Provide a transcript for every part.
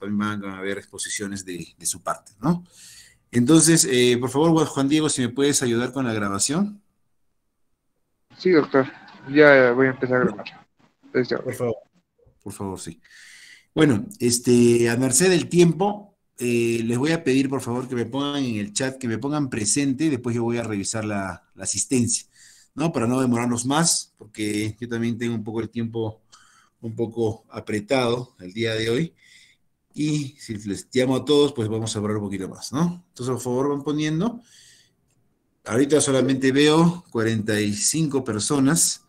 también van a haber exposiciones de su parte, ¿no? Entonces, por favor, Juan Diego, si me puedes ayudar con la grabación. Sí, doctor. Ya voy a empezar a grabar desde Por ahora. favor. Por favor, sí. Bueno, a merced del tiempo, les voy a pedir, por favor, que me pongan en el chat, que me pongan presente, y después yo voy a revisar la asistencia, ¿no? Para no demorarnos más, porque yo también tengo un poco el tiempo un poco apretado el día de hoy. Y si les llamo a todos, pues vamos a hablar un poquito más, ¿no? Entonces, por favor, van poniendo. Ahorita solamente veo 45 personas,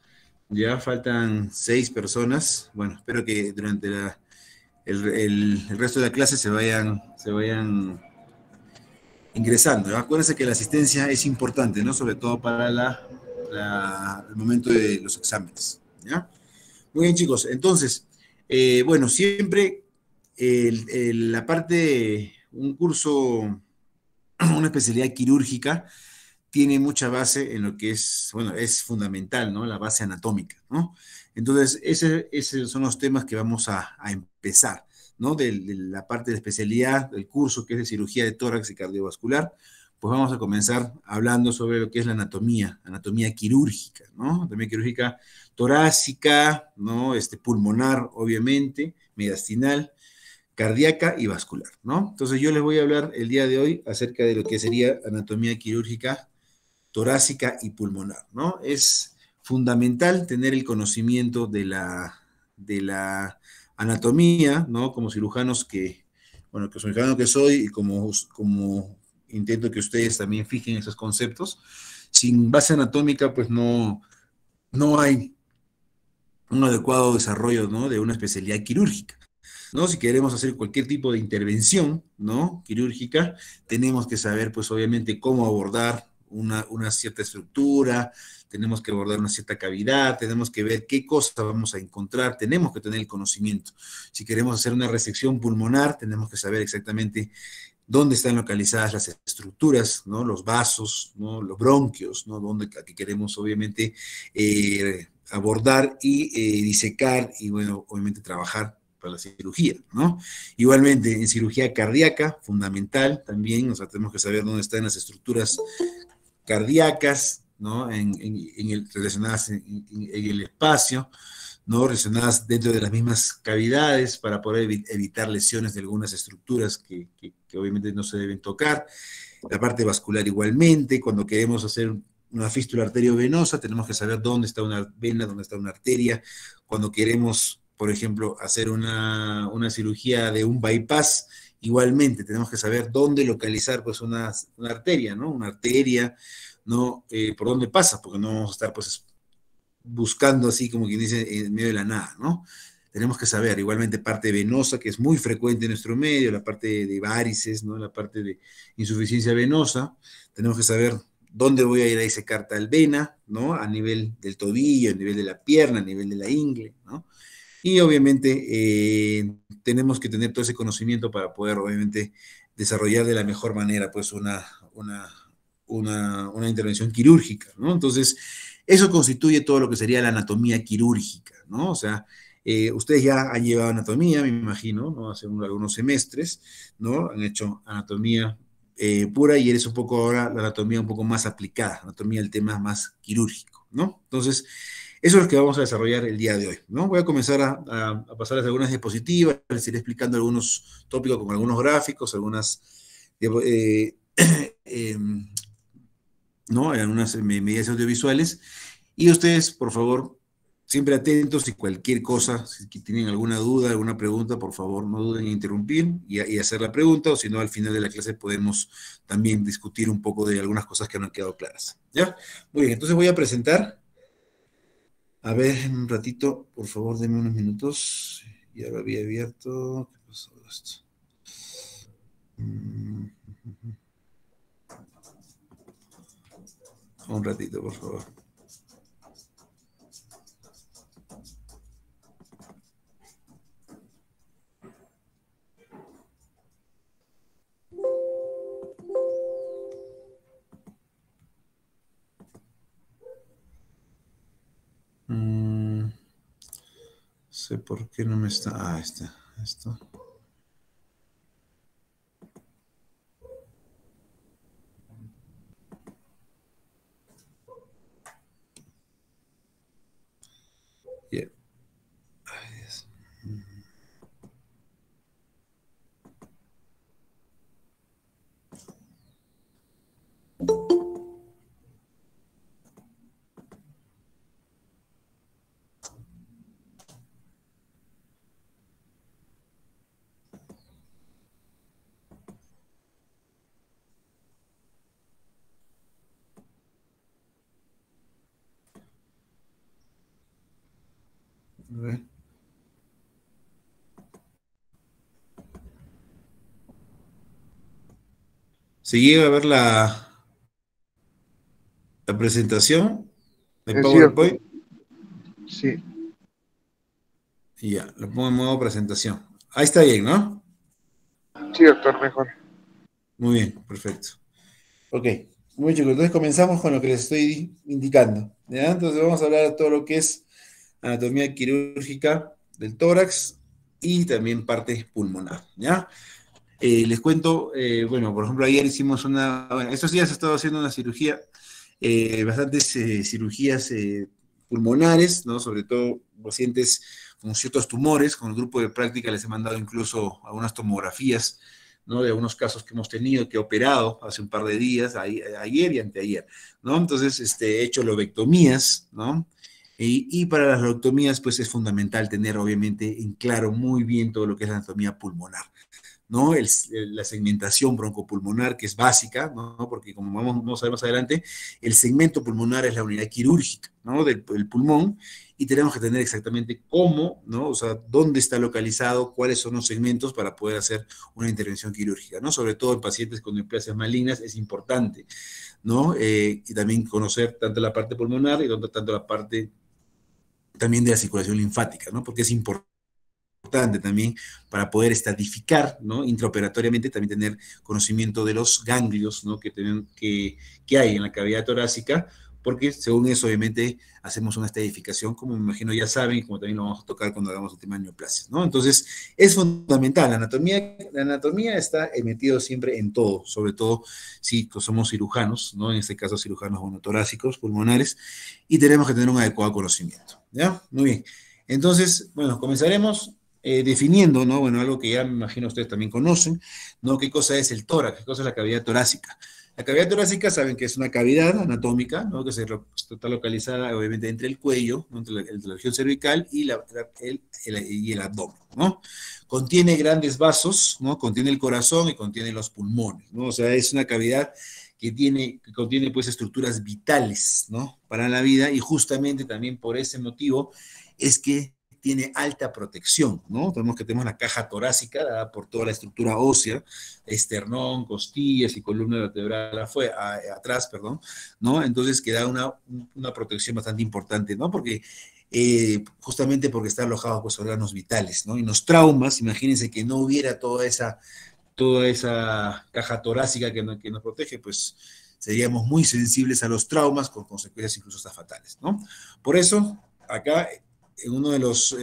ya faltan 6 personas. Bueno, espero que durante el resto de la clase se vayan ingresando, ¿no? Acuérdense que la asistencia es importante, ¿no? Sobre todo para el momento de los exámenes, ¿ya? Muy bien, chicos. Entonces, bueno, siempre la parte de un curso, una especialidad quirúrgica, tiene mucha base en lo que es, bueno, es fundamental, ¿no? La base anatómica, ¿no? Entonces, esos son los temas que vamos a empezar, ¿no? De la parte de especialidad del curso, que es de cirugía de tórax y cardiovascular, pues vamos a comenzar hablando sobre lo que es la anatomía quirúrgica, ¿no? Anatomía quirúrgica torácica, ¿no? Pulmonar, obviamente, mediastinal, cardíaca y vascular, ¿no? Entonces yo les voy a hablar el día de hoy acerca de lo que sería anatomía quirúrgica torácica y pulmonar, ¿no? Es fundamental tener el conocimiento de la anatomía, ¿no? Como cirujanos bueno, que cirujano que soy y como intento que ustedes también fijen esos conceptos. Sin base anatómica, pues no hay un adecuado desarrollo, ¿no? De una especialidad quirúrgica, ¿no? Si queremos hacer cualquier tipo de intervención, ¿no? Quirúrgica, tenemos que saber, pues obviamente, cómo abordar una cierta estructura, tenemos que abordar una cierta cavidad, tenemos que ver qué cosa vamos a encontrar, tenemos que tener el conocimiento. Si queremos hacer una resección pulmonar, tenemos que saber exactamente dónde están localizadas las estructuras, ¿no? Los vasos, ¿no? Los bronquios, ¿no? Donde aquí queremos, obviamente, abordar y disecar y, bueno, obviamente trabajar para la cirugía, ¿no? Igualmente, en cirugía cardíaca, fundamental también, o sea, tenemos que saber dónde están las estructuras cardíacas, ¿no? Relacionadas en el espacio, ¿no? Relacionadas dentro de las mismas cavidades para poder evitar lesiones de algunas estructuras que obviamente no se deben tocar. La parte vascular igualmente, cuando queremos hacer una fístula arteriovenosa, tenemos que saber dónde está una vena, dónde está una arteria. Cuando queremos, por ejemplo, hacer una cirugía de un bypass, igualmente tenemos que saber dónde localizar pues una arteria, ¿no? Una arteria, ¿no? Por dónde pasa, porque no vamos a estar pues buscando así como quien dice en medio de la nada, ¿no? Tenemos que saber, igualmente parte venosa, que es muy frecuente en nuestro medio, la parte de varices, ¿no? La parte de insuficiencia venosa, tenemos que saber dónde voy a ir a disecar tal vena, ¿no? A nivel del tobillo, a nivel de la pierna, a nivel de la ingle, ¿no? Y obviamente tenemos que tener todo ese conocimiento para poder, obviamente, desarrollar de la mejor manera, pues, una, una intervención quirúrgica, ¿no? Entonces, eso constituye todo lo que sería la anatomía quirúrgica, ¿no? O sea, ustedes ya han llevado anatomía, me imagino, ¿no? Hace algunos semestres, ¿no? Han hecho anatomía pura y eres un poco ahora la anatomía un poco más aplicada, anatomía del tema más quirúrgico, ¿no? Entonces, eso es lo que vamos a desarrollar el día de hoy, ¿no? Voy a comenzar a pasarles algunas diapositivas, les iré explicando algunos tópicos con algunos gráficos, algunas, eh, ¿no? Algunas medidas audiovisuales. Y ustedes, por favor, siempre atentos y cualquier cosa, si tienen alguna duda, alguna pregunta, por favor, no duden en interrumpir y hacer la pregunta, o si no, al final de la clase podemos también discutir un poco de algunas cosas que no han quedado claras. ¿Ya? Muy bien, entonces voy a presentar. A ver, un ratito, por favor, denme unos minutos. Ya lo había abierto. ¿Qué pasó esto? Mm, un ratito, por favor. Sé por qué no me está. Ah, está. Esto. A ver. ¿Se llega a ver la presentación de Sí, doctor. PowerPoint? Sí, Y ya, lo pongo en modo presentación. Ahí está bien, ¿no? sí, doctor, mejor. Muy bien, perfecto. Ok, muy bien, chicos. Entonces comenzamos con lo que les estoy indicando. ¿Ya? Entonces vamos a hablar de todo lo que es anatomía quirúrgica del tórax y también parte pulmonar. ¿Ya? Les cuento, bueno, por ejemplo, ayer hicimos bueno, estos días he estado haciendo una cirugía, bastantes cirugías pulmonares, ¿no? Sobre todo pacientes con ciertos tumores, con el grupo de práctica les he mandado incluso algunas tomografías, ¿no? De algunos casos que hemos tenido, que he operado hace un par de días, ayer y anteayer, ¿no? Entonces, he hecho lobectomías, ¿no? Y para las lobectomías, pues es fundamental tener, obviamente, en claro muy bien todo lo que es la anatomía pulmonar. ¿No? La segmentación broncopulmonar, que es básica, ¿no? Porque como vamos a ver más adelante, el segmento pulmonar es la unidad quirúrgica, ¿no? Del pulmón, y tenemos que tener exactamente cómo, ¿no? O sea, dónde está localizado, cuáles son los segmentos para poder hacer una intervención quirúrgica, ¿no? Sobre todo en pacientes con neoplasias malignas es importante, ¿no? Y también conocer tanto la parte pulmonar y tanto la parte también de la circulación linfática, ¿no? Porque es importante también para poder estadificar, ¿no? Intraoperatoriamente también tener conocimiento de los ganglios, ¿no? Que hay en la cavidad torácica, porque según eso, obviamente, hacemos una estadificación, como me imagino ya saben, y como también lo vamos a tocar cuando hagamos el tema de neoplasias, ¿no? Entonces, es fundamental. La anatomía está metido siempre en todo, sobre todo si somos cirujanos, ¿no? En este caso, cirujanos monotorácicos, pulmonares, y tenemos que tener un adecuado conocimiento, ¿ya? Muy bien. Entonces, bueno, comenzaremos definiendo, ¿no? Bueno, algo que ya me imagino ustedes también conocen, ¿no? ¿Qué cosa es el tórax? ¿Qué cosa es la cavidad torácica? La cavidad torácica saben que es una cavidad anatómica, ¿no? Que está localizada, obviamente, entre el cuello, ¿no? entre la región cervical y el abdomen, ¿no? Contiene grandes vasos, ¿no? Contiene el corazón y contiene los pulmones, ¿no? O sea, es una cavidad que contiene, pues, estructuras vitales, ¿no? Para la vida, y justamente también por ese motivo es que tiene alta protección, ¿no? Tenemos la caja torácica dada por toda la estructura ósea, esternón, costillas y columna vertebral atrás, perdón, ¿no? Entonces que da una protección bastante importante, ¿no? Porque justamente porque está alojado pues órganos vitales, ¿no? Y los traumas, imagínense que no hubiera toda esa caja torácica que nos protege, pues seríamos muy sensibles a los traumas con consecuencias incluso hasta fatales, ¿no? Por eso, acá, en uno de los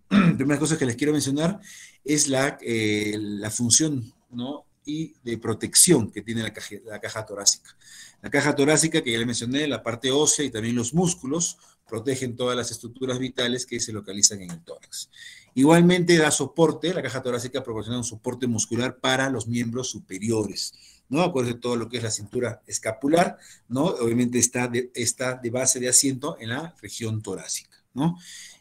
primeras cosas que les quiero mencionar es la función, ¿no? Y de protección que tiene la caja torácica. La caja torácica, que ya le mencioné, la parte ósea y también los músculos, protegen todas las estructuras vitales que se localizan en el tórax. Igualmente da soporte, la caja torácica proporciona un soporte muscular para los miembros superiores, ¿no? Acuérdense todo lo que es la cintura escapular, ¿no? Obviamente está de base de asiento en la región torácica, ¿no?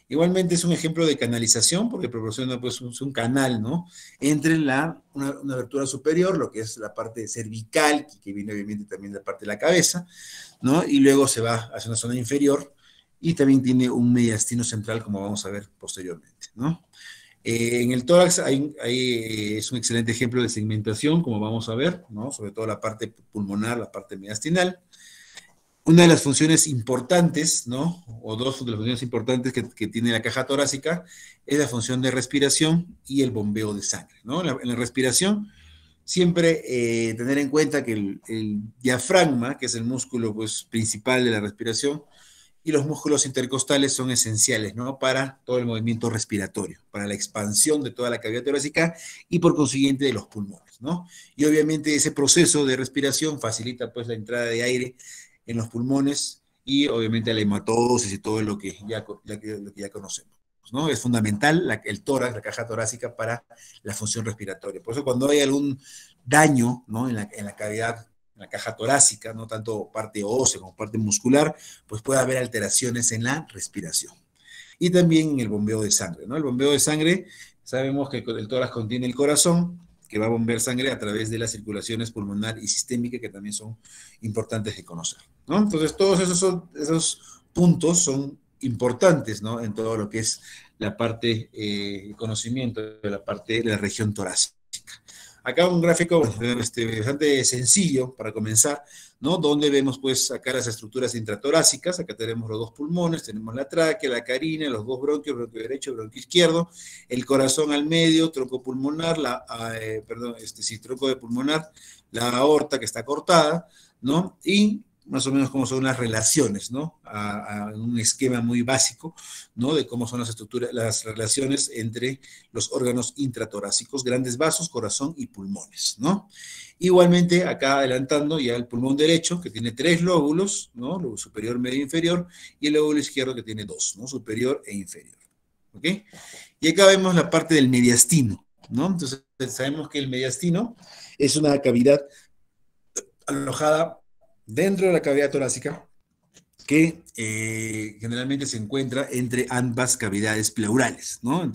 Igualmente es un ejemplo de canalización porque proporciona pues un canal, ¿no? Entre una abertura superior, lo que es la parte cervical, que viene obviamente también de la parte de la cabeza, ¿no? Y luego se va hacia una zona inferior y también tiene un mediastino central, como vamos a ver posteriormente, ¿no? En el tórax es un excelente ejemplo de segmentación, como vamos a ver, ¿no? Sobre todo la parte pulmonar, la parte mediastinal. Una de las funciones importantes, ¿no? O dos de las funciones importantes que tiene la caja torácica es la función de respiración y el bombeo de sangre, ¿no? En la respiración, siempre tener en cuenta que el diafragma, que es el músculo pues, principal de la respiración, y los músculos intercostales son esenciales, ¿no? Para todo el movimiento respiratorio, para la expansión de toda la cavidad torácica y por consiguiente de los pulmones, ¿no? Y obviamente ese proceso de respiración facilita pues la entrada de aire en los pulmones y obviamente la hematosis y todo lo que ya conocemos, ¿no? Es fundamental el tórax, la caja torácica para la función respiratoria. Por eso cuando hay algún daño, ¿no? en la cavidad, en la caja torácica, no tanto parte ósea como parte muscular, pues puede haber alteraciones en la respiración. Y también en el bombeo de sangre, ¿no? El bombeo de sangre, sabemos que el tórax contiene el corazón, que va a bombear sangre a través de las circulaciones pulmonar y sistémica, que también son importantes de conocer, ¿no? Entonces, todos esos puntos son importantes, ¿no? En todo lo que es la parte, conocimiento de la parte de la región torácica. Acá un gráfico bastante sencillo para comenzar, ¿no? Donde vemos pues acá las estructuras intratorácicas, acá tenemos los dos pulmones, tenemos la tráquea, la carina, los dos bronquios, bronquio derecho, bronquio izquierdo, el corazón al medio, tronco pulmonar, tronco de pulmonar, la aorta que está cortada, ¿no? Y más o menos cómo son las relaciones, ¿no? A un esquema muy básico, ¿no? De cómo son las estructuras, las relaciones entre los órganos intratorácicos, grandes vasos, corazón y pulmones, ¿no? Igualmente, acá adelantando ya el pulmón derecho, que tiene 3 lóbulos, ¿no? Lóbulo superior, medio, inferior, y el lóbulo izquierdo que tiene 2, ¿no? Superior e inferior, ¿ok? Y acá vemos la parte del mediastino, ¿no? Entonces, sabemos que el mediastino es una cavidad alojada dentro de la cavidad torácica que generalmente se encuentra entre ambas cavidades pleurales, ¿no?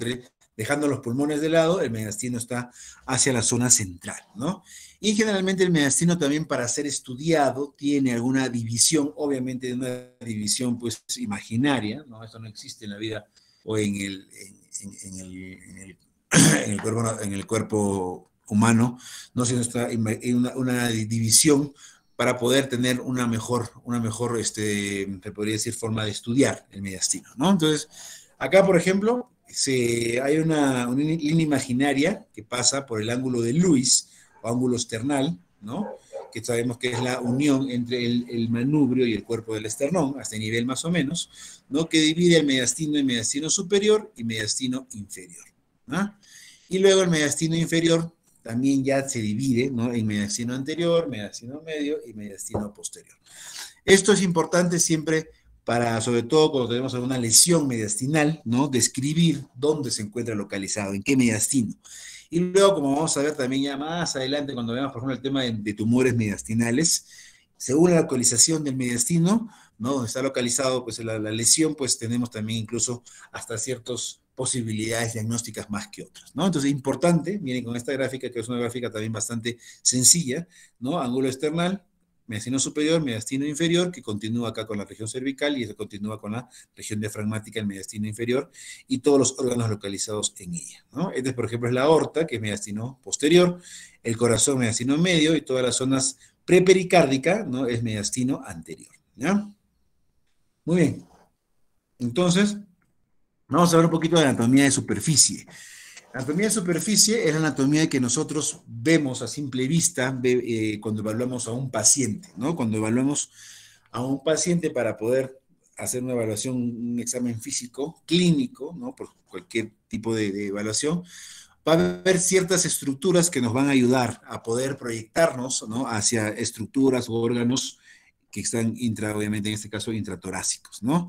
Dejando los pulmones de lado, el mediastino está hacia la zona central, ¿no? Y generalmente el mediastino también para ser estudiado tiene alguna división, obviamente una división pues imaginaria, ¿no? Esto no existe en la vida o en el cuerpo humano, no, sino está una división para poder tener una mejor, se podría decir, forma de estudiar el mediastino, ¿no? Entonces, acá, por ejemplo, hay una línea imaginaria que pasa por el ángulo de Lewis, o ángulo esternal, ¿no? Que sabemos que es la unión entre el manubrio y el cuerpo del esternón, a este nivel más o menos, ¿no? Que divide el mediastino en mediastino superior y mediastino inferior, ¿no? Y luego el mediastino inferior también ya se divide, ¿no? En mediastino anterior, mediastino medio y mediastino posterior. Esto es importante siempre para, sobre todo cuando tenemos alguna lesión mediastinal, ¿no? Describir dónde se encuentra localizado, en qué mediastino. Y luego, como vamos a ver también ya más adelante, cuando veamos, por ejemplo, el tema de tumores mediastinales, según la localización del mediastino, ¿no? Donde está localizado pues, la lesión, pues tenemos también incluso hasta ciertas posibilidades diagnósticas más que otras, ¿no? Entonces, importante, miren con esta gráfica, que es una gráfica también bastante sencilla, ¿no? Ángulo external, mediastino superior, mediastino inferior, que continúa acá con la región cervical y eso continúa con la región diafragmática, el mediastino inferior, y todos los órganos localizados en ella, ¿no? Este, por ejemplo, es la aorta, que es mediastino posterior, el corazón, mediastino medio, y todas las zonas prepericárdica, ¿no? Es mediastino anterior, ¿ya? Muy bien. Entonces, vamos a ver un poquito de anatomía de superficie. La anatomía de superficie es la anatomía que nosotros vemos a simple vista cuando evaluamos a un paciente, ¿no? Cuando evaluamos a un paciente para poder hacer una evaluación, un examen físico, clínico, ¿no? Por cualquier tipo de evaluación, va a haber ciertas estructuras que nos van a ayudar a poder proyectarnos, ¿no? Hacia estructuras o órganos que están obviamente en este caso, intratorácicos, ¿no?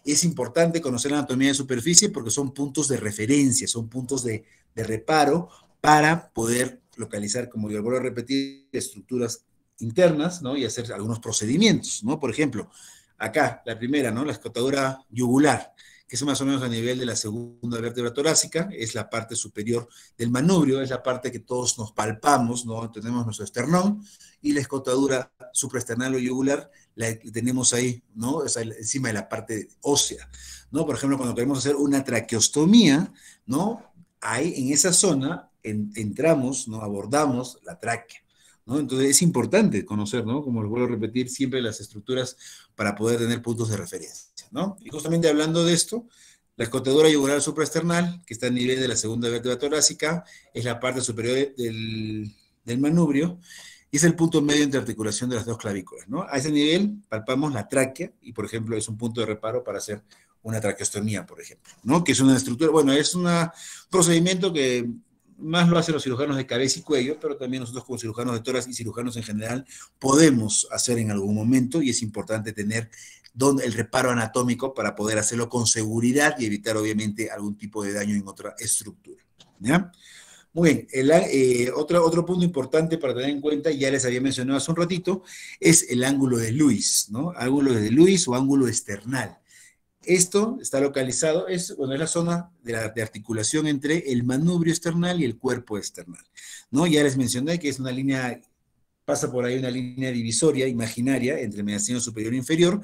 Es importante conocer la anatomía de superficie porque son puntos de referencia, son puntos de reparo para poder localizar, como yo vuelvo a repetir, estructuras internas, ¿no? Y hacer algunos procedimientos, ¿no? Por ejemplo, acá, la primera, ¿no? La escotadura yugular, que es más o menos a nivel de la segunda vértebra torácica, es la parte superior del manubrio, es la parte que todos nos palpamos, ¿no? Tenemos nuestro esternón, y la escotadura supraesternal o yugular la tenemos ahí, ¿no? O sea, encima de la parte ósea, ¿no? Por ejemplo, cuando queremos hacer una traqueostomía, ¿no? Ahí en esa zona entramos, ¿no? Abordamos la tráquea, ¿no? Entonces es importante conocer, ¿no? Como les vuelvo a repetir, siempre las estructuras para poder tener puntos de referencia, ¿no? Y justamente hablando de esto, la escotadura yugular supraesternal, que está a nivel de la segunda vértebra torácica, es la parte superior del manubrio, y es el punto medio entre articulación de las dos clavículas, ¿no? A ese nivel palpamos la tráquea y, por ejemplo, es un punto de reparo para hacer una traqueostomía, por ejemplo, ¿no? Que es una estructura, bueno, es un procedimiento que más lo hacen los cirujanos de cabeza y cuello, pero también nosotros como cirujanos de tórax y cirujanos en general podemos hacer en algún momento y es importante tener el reparo anatómico para poder hacerlo con seguridad y evitar, obviamente, algún tipo de daño en otra estructura, ¿ya? Muy bien, otro punto importante para tener en cuenta, ya les había mencionado hace un ratito, es el ángulo de Lewis, ¿no? Ángulo de Lewis o ángulo external. Esto está localizado, es la zona de articulación entre el manubrio external y el cuerpo external, ¿no? Ya les mencioné que es una línea, pasa por ahí una línea divisoria imaginaria entre el mediastino superior e inferior,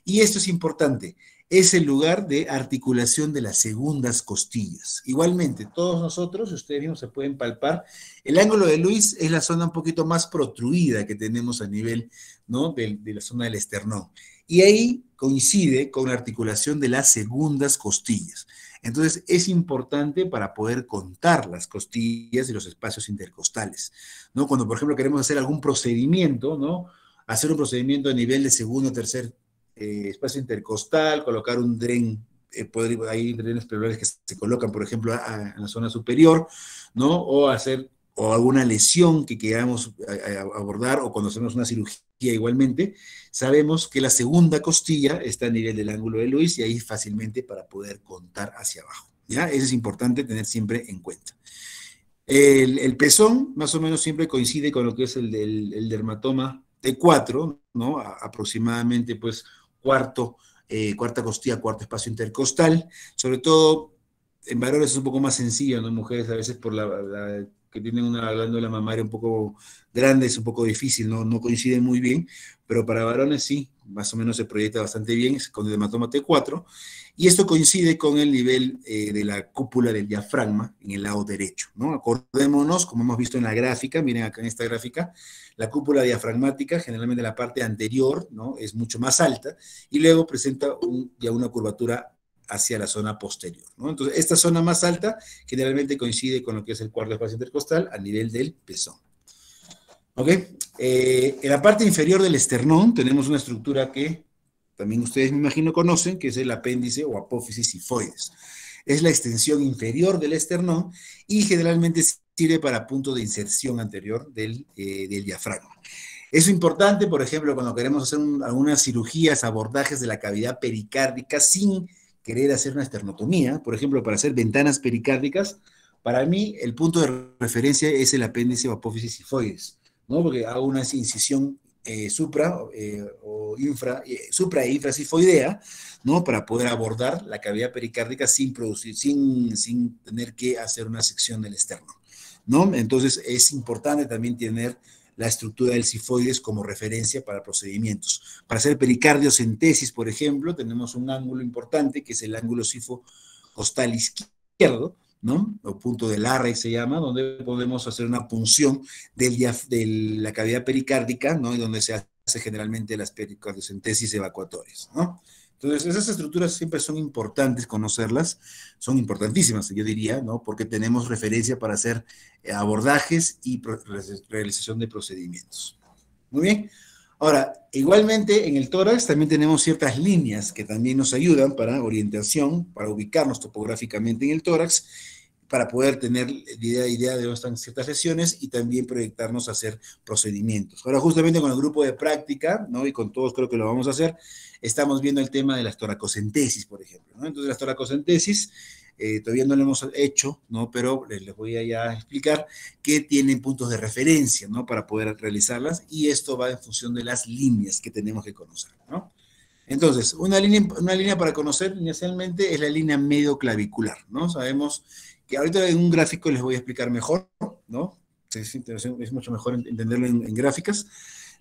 y esto es importante. es el lugar de articulación de las segundas costillas. Igualmente, todos nosotros, ustedes mismos se pueden palpar, el ángulo de Lewis es la zona un poquito más protruida que tenemos a nivel, ¿no?, de la zona del esternón. Y ahí coincide con la articulación de las segundas costillas. Entonces, es importante para poder contar las costillas y los espacios intercostales, ¿no? Cuando, por ejemplo, queremos hacer algún procedimiento, ¿no? Hacer un procedimiento a nivel de segundo o tercer espacio intercostal, colocar un dren, hay drenes pleurales que se colocan, por ejemplo, en la zona superior, ¿no? O hacer, o alguna lesión que queramos abordar, o cuando hacemos una cirugía igualmente, sabemos que la segunda costilla está a nivel del ángulo de Lewis y ahí fácilmente para poder contar hacia abajo, ¿ya? Eso es importante tener siempre en cuenta. El pezón más o menos siempre coincide con lo que es el dermatoma T4, ¿no? Aproximadamente pues cuarta costilla, cuarto espacio intercostal, sobre todo en varones es un poco más sencillo, ¿no? Mujeres a veces por que tienen una glándula mamaria un poco grande es un poco difícil, no coinciden muy bien, pero para varones sí, más o menos se proyecta bastante bien con el dermatoma T4, y esto coincide con el nivel de la cúpula del diafragma en el lado derecho, ¿no? Acordémonos, como hemos visto en la gráfica, miren acá en esta gráfica, la cúpula diafragmática, generalmente la parte anterior, ¿no?, es mucho más alta, y luego presenta ya una curvatura hacia la zona posterior, ¿no? Entonces, esta zona más alta generalmente coincide con lo que es el cuarto espacio intercostal a nivel del pezón. ¿Ok? En la parte inferior del esternón tenemos una estructura que también ustedes me imagino conocen, que es el apéndice o apófisis sifoides. Es la extensión inferior del esternón y generalmente sirve para punto de inserción anterior del diafragma. Es importante, por ejemplo, cuando queremos hacer algunas cirugías, abordajes de la cavidad pericárdica sin querer hacer una esternotomía, por ejemplo, para hacer ventanas pericárdicas, para mí el punto de referencia es el apéndice o apófisis sifoides, ¿no? Porque hago una incisión supra e infrasifoidea, ¿no? Para poder abordar la cavidad pericárdica sin tener que hacer una sección del esterno, ¿no? Entonces es importante también tener la estructura del sifoides como referencia para procedimientos. Para hacer pericardiocentesis, por ejemplo, tenemos un ángulo importante que es el ángulo sifocostal izquierdo, ¿no? O punto del Larrey se llama, donde podemos hacer una punción de la cavidad pericárdica, ¿no? Y donde se hace generalmente las pericardiocentesis evacuatorias, ¿no? Entonces, esas estructuras siempre son importantes conocerlas, son importantísimas, yo diría, ¿no? Porque tenemos referencia para hacer abordajes y realización de procedimientos. Muy bien. Ahora, igualmente en el tórax también tenemos ciertas líneas que también nos ayudan para orientación, para ubicarnos topográficamente en el tórax, para poder tener idea de dónde están ciertas lesiones y también proyectarnos a hacer procedimientos. Ahora, justamente con el grupo de práctica, ¿no? Y con todos creo que lo vamos a hacer, estamos viendo el tema de las toracocentesis, por ejemplo, ¿no? Entonces, las toracocentesis todavía no lo hemos hecho, ¿no? Pero les voy a ya explicar que tienen puntos de referencia, ¿no? Para poder realizarlas, y esto va en función de las líneas que tenemos que conocer, ¿no? Entonces, una línea para conocer inicialmente es la línea medio clavicular, ¿no? Sabemos que ahorita en un gráfico les voy a explicar mejor, ¿no? Es mucho mejor entenderlo en gráficas.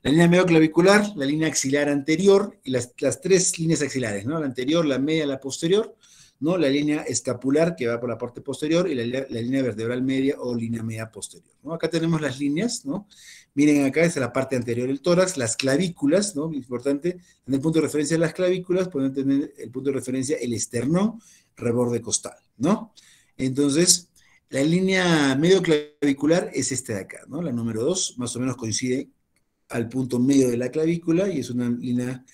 La línea medio clavicular, la línea axilar anterior y las tres líneas axilares, ¿no? La anterior, la media, la posterior, ¿no? La línea escapular que va por la parte posterior y la línea vertebral media o línea media posterior, ¿no? Acá tenemos las líneas, ¿no? Miren acá, es la parte anterior del tórax, las clavículas, ¿no? Importante, en el punto de referencia de las clavículas, pueden tener el punto de referencia el esternón, reborde costal, ¿no? Entonces, la línea medio clavicular es esta de acá, ¿no? La número 2, más o menos coincide al punto medio de la clavícula y es una línea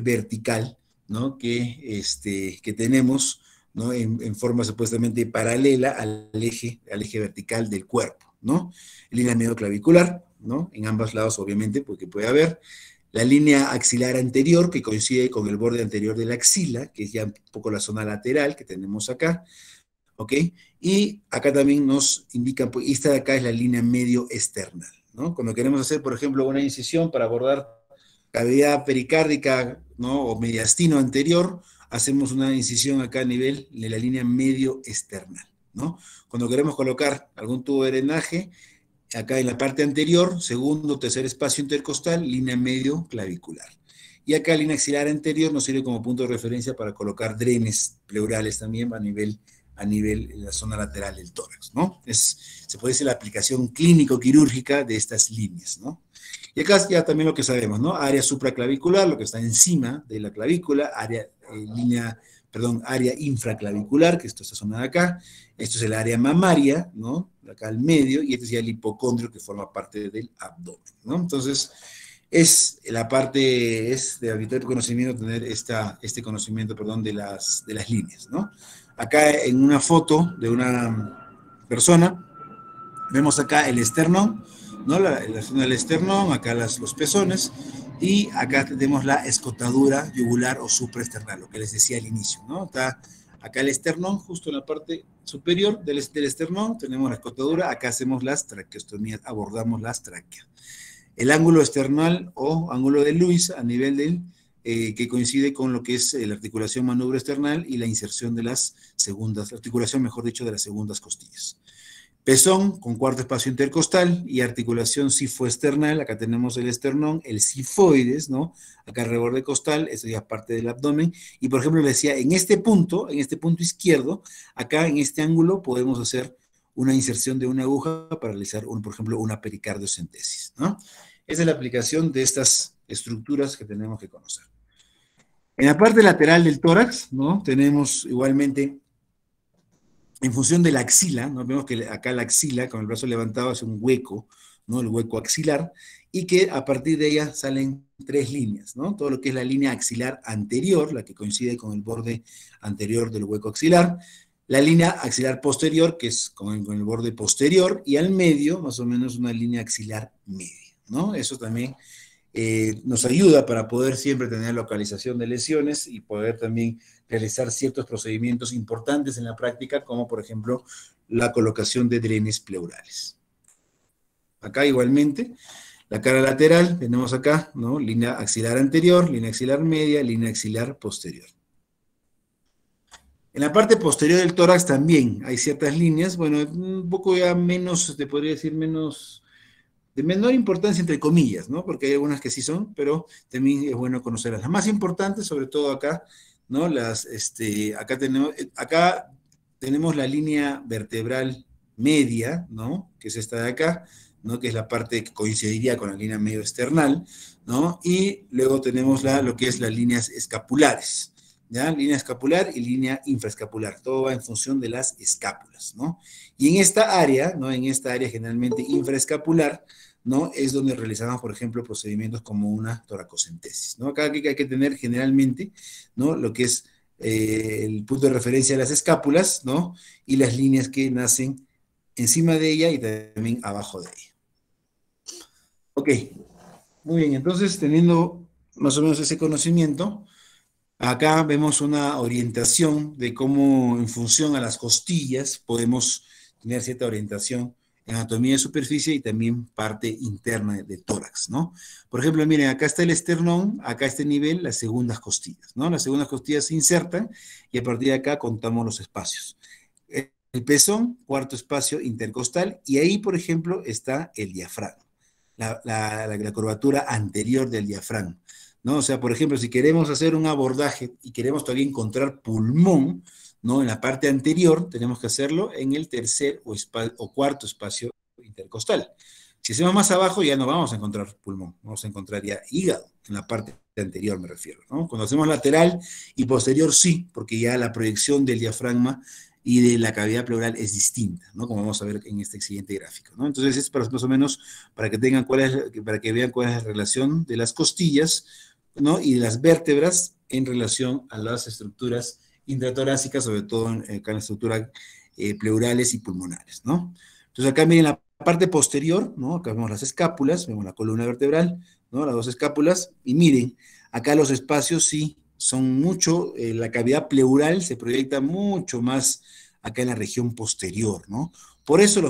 vertical, ¿no? Que tenemos, ¿no? En forma supuestamente paralela al eje vertical del cuerpo, ¿no? Línea medio clavicular, ¿no? En ambos lados, obviamente, porque puede haber. La línea axilar anterior, que coincide con el borde anterior de la axila, que es ya un poco la zona lateral que tenemos acá, ¿ok? Y acá también nos indican, pues, esta de acá es la línea medio external, ¿no? Cuando queremos hacer, por ejemplo, una incisión para abordar cavidad pericárdica, ¿no? O mediastino anterior, hacemos una incisión acá a nivel de la línea medio external, ¿no? Cuando queremos colocar algún tubo de drenaje, acá en la parte anterior, segundo, tercer espacio intercostal, línea medio clavicular. Y acá la línea axilar anterior nos sirve como punto de referencia para colocar drenes pleurales también a nivel en la zona lateral del tórax, ¿no? Se puede decir la aplicación clínico-quirúrgica de estas líneas, ¿no? Y acá ya también lo que sabemos, ¿no? Área supraclavicular, lo que está encima de la clavícula, área infraclavicular, que es esta zona de acá. Esto es el área mamaria, ¿no? Acá al medio, y este es ya el hipocondrio que forma parte del abdomen, ¿no? Entonces, es de habitar conocimiento tener este conocimiento, perdón, de las líneas, ¿no? Acá en una foto de una persona, vemos acá el esternón, ¿no? La zona del esternón, acá los pezones, y acá tenemos la escotadura yugular o supraesternal, lo que les decía al inicio, ¿no? Está acá el esternón, justo en la parte superior del esternón, tenemos la escotadura, acá hacemos las traqueostomías, abordamos las tráqueas. El ángulo esternal o ángulo de Lewis a nivel que coincide con lo que es la articulación manubrio-esternal y la inserción de las segundas, articulación, mejor dicho, de las segundas costillas. Pezón con cuarto espacio intercostal y articulación sifoesternal, acá tenemos el esternón, el sifoides, ¿no? Acá el reborde costal, esto ya es parte del abdomen, y por ejemplo le decía, en este punto izquierdo, acá en este ángulo podemos hacer una inserción de una aguja para realizar, por ejemplo, una pericardiocentesis, ¿no? Esa es la aplicación de estas estructuras que tenemos que conocer. En la parte lateral del tórax, ¿no? Tenemos igualmente, en función de la axila, ¿no? Vemos que acá la axila, con el brazo levantado, hace un hueco, ¿no? El hueco axilar, y que a partir de ella salen tres líneas, ¿no? Todo lo que es la línea axilar anterior, la que coincide con el borde anterior del hueco axilar, la línea axilar posterior, que es con el borde posterior, y al medio, más o menos, una línea axilar media, ¿no? Eso también nos ayuda para poder siempre tener localización de lesiones y poder también realizar ciertos procedimientos importantes en la práctica, como por ejemplo la colocación de drenes pleurales. Acá igualmente, la cara lateral, tenemos acá, ¿no? Línea axilar anterior, línea axilar media, línea axilar posterior. En la parte posterior del tórax también hay ciertas líneas, bueno, un poco ya menos, te podría decir menos, de menor importancia entre comillas, ¿no? Porque hay algunas que sí son, pero también es bueno conocerlas. Las más importantes, sobre todo acá, ¿no? Acá tenemos la línea vertebral media, ¿no? Que es esta de acá, ¿no? Que es la parte que coincidiría con la línea medio esternal, ¿no? Y luego tenemos lo que es las líneas escapulares, ¿ya? Línea escapular y línea infraescapular, todo va en función de las escápulas, ¿no? Y en esta área, ¿no? En esta área generalmente infraescapular, ¿no? Es donde realizamos, por ejemplo, procedimientos como una toracocentesis, ¿no? Acá hay que tener generalmente, ¿no? Lo que es el punto de referencia de las escápulas, ¿no? Y las líneas que nacen encima de ella y también abajo de ella. Ok, muy bien, entonces teniendo más o menos ese conocimiento, acá vemos una orientación de cómo en función a las costillas podemos tener cierta orientación en anatomía de superficie y también parte interna de tórax, ¿no? Por ejemplo, miren, acá está el esternón, acá a este nivel las segundas costillas, ¿no? Las segundas costillas se insertan y a partir de acá contamos los espacios. El pezón, cuarto espacio intercostal, y ahí, por ejemplo, está el diafragma, la curvatura anterior del diafragma, ¿no? O sea, por ejemplo, si queremos hacer un abordaje y queremos todavía encontrar pulmón, ¿no? En la parte anterior, tenemos que hacerlo en el tercer o cuarto espacio intercostal. Si hacemos más abajo, ya no vamos a encontrar pulmón, vamos a encontrar ya hígado, en la parte anterior me refiero, ¿no? Cuando hacemos lateral y posterior, sí, porque ya la proyección del diafragma y de la cavidad pleural es distinta, ¿no? Como vamos a ver en este siguiente gráfico, ¿no? Entonces es más o menos para que vean cuál es la relación de las costillas, ¿no? Y de las vértebras en relación a las estructuras intratorácicas, sobre todo acá en la estructura pleurales y pulmonares, ¿no? Entonces acá miren la parte posterior, ¿no? Acá vemos las escápulas, vemos la columna vertebral, ¿no? Las dos escápulas, y miren, acá los espacios sí son mucho, la cavidad pleural se proyecta mucho más acá en la región posterior, ¿no? Por eso,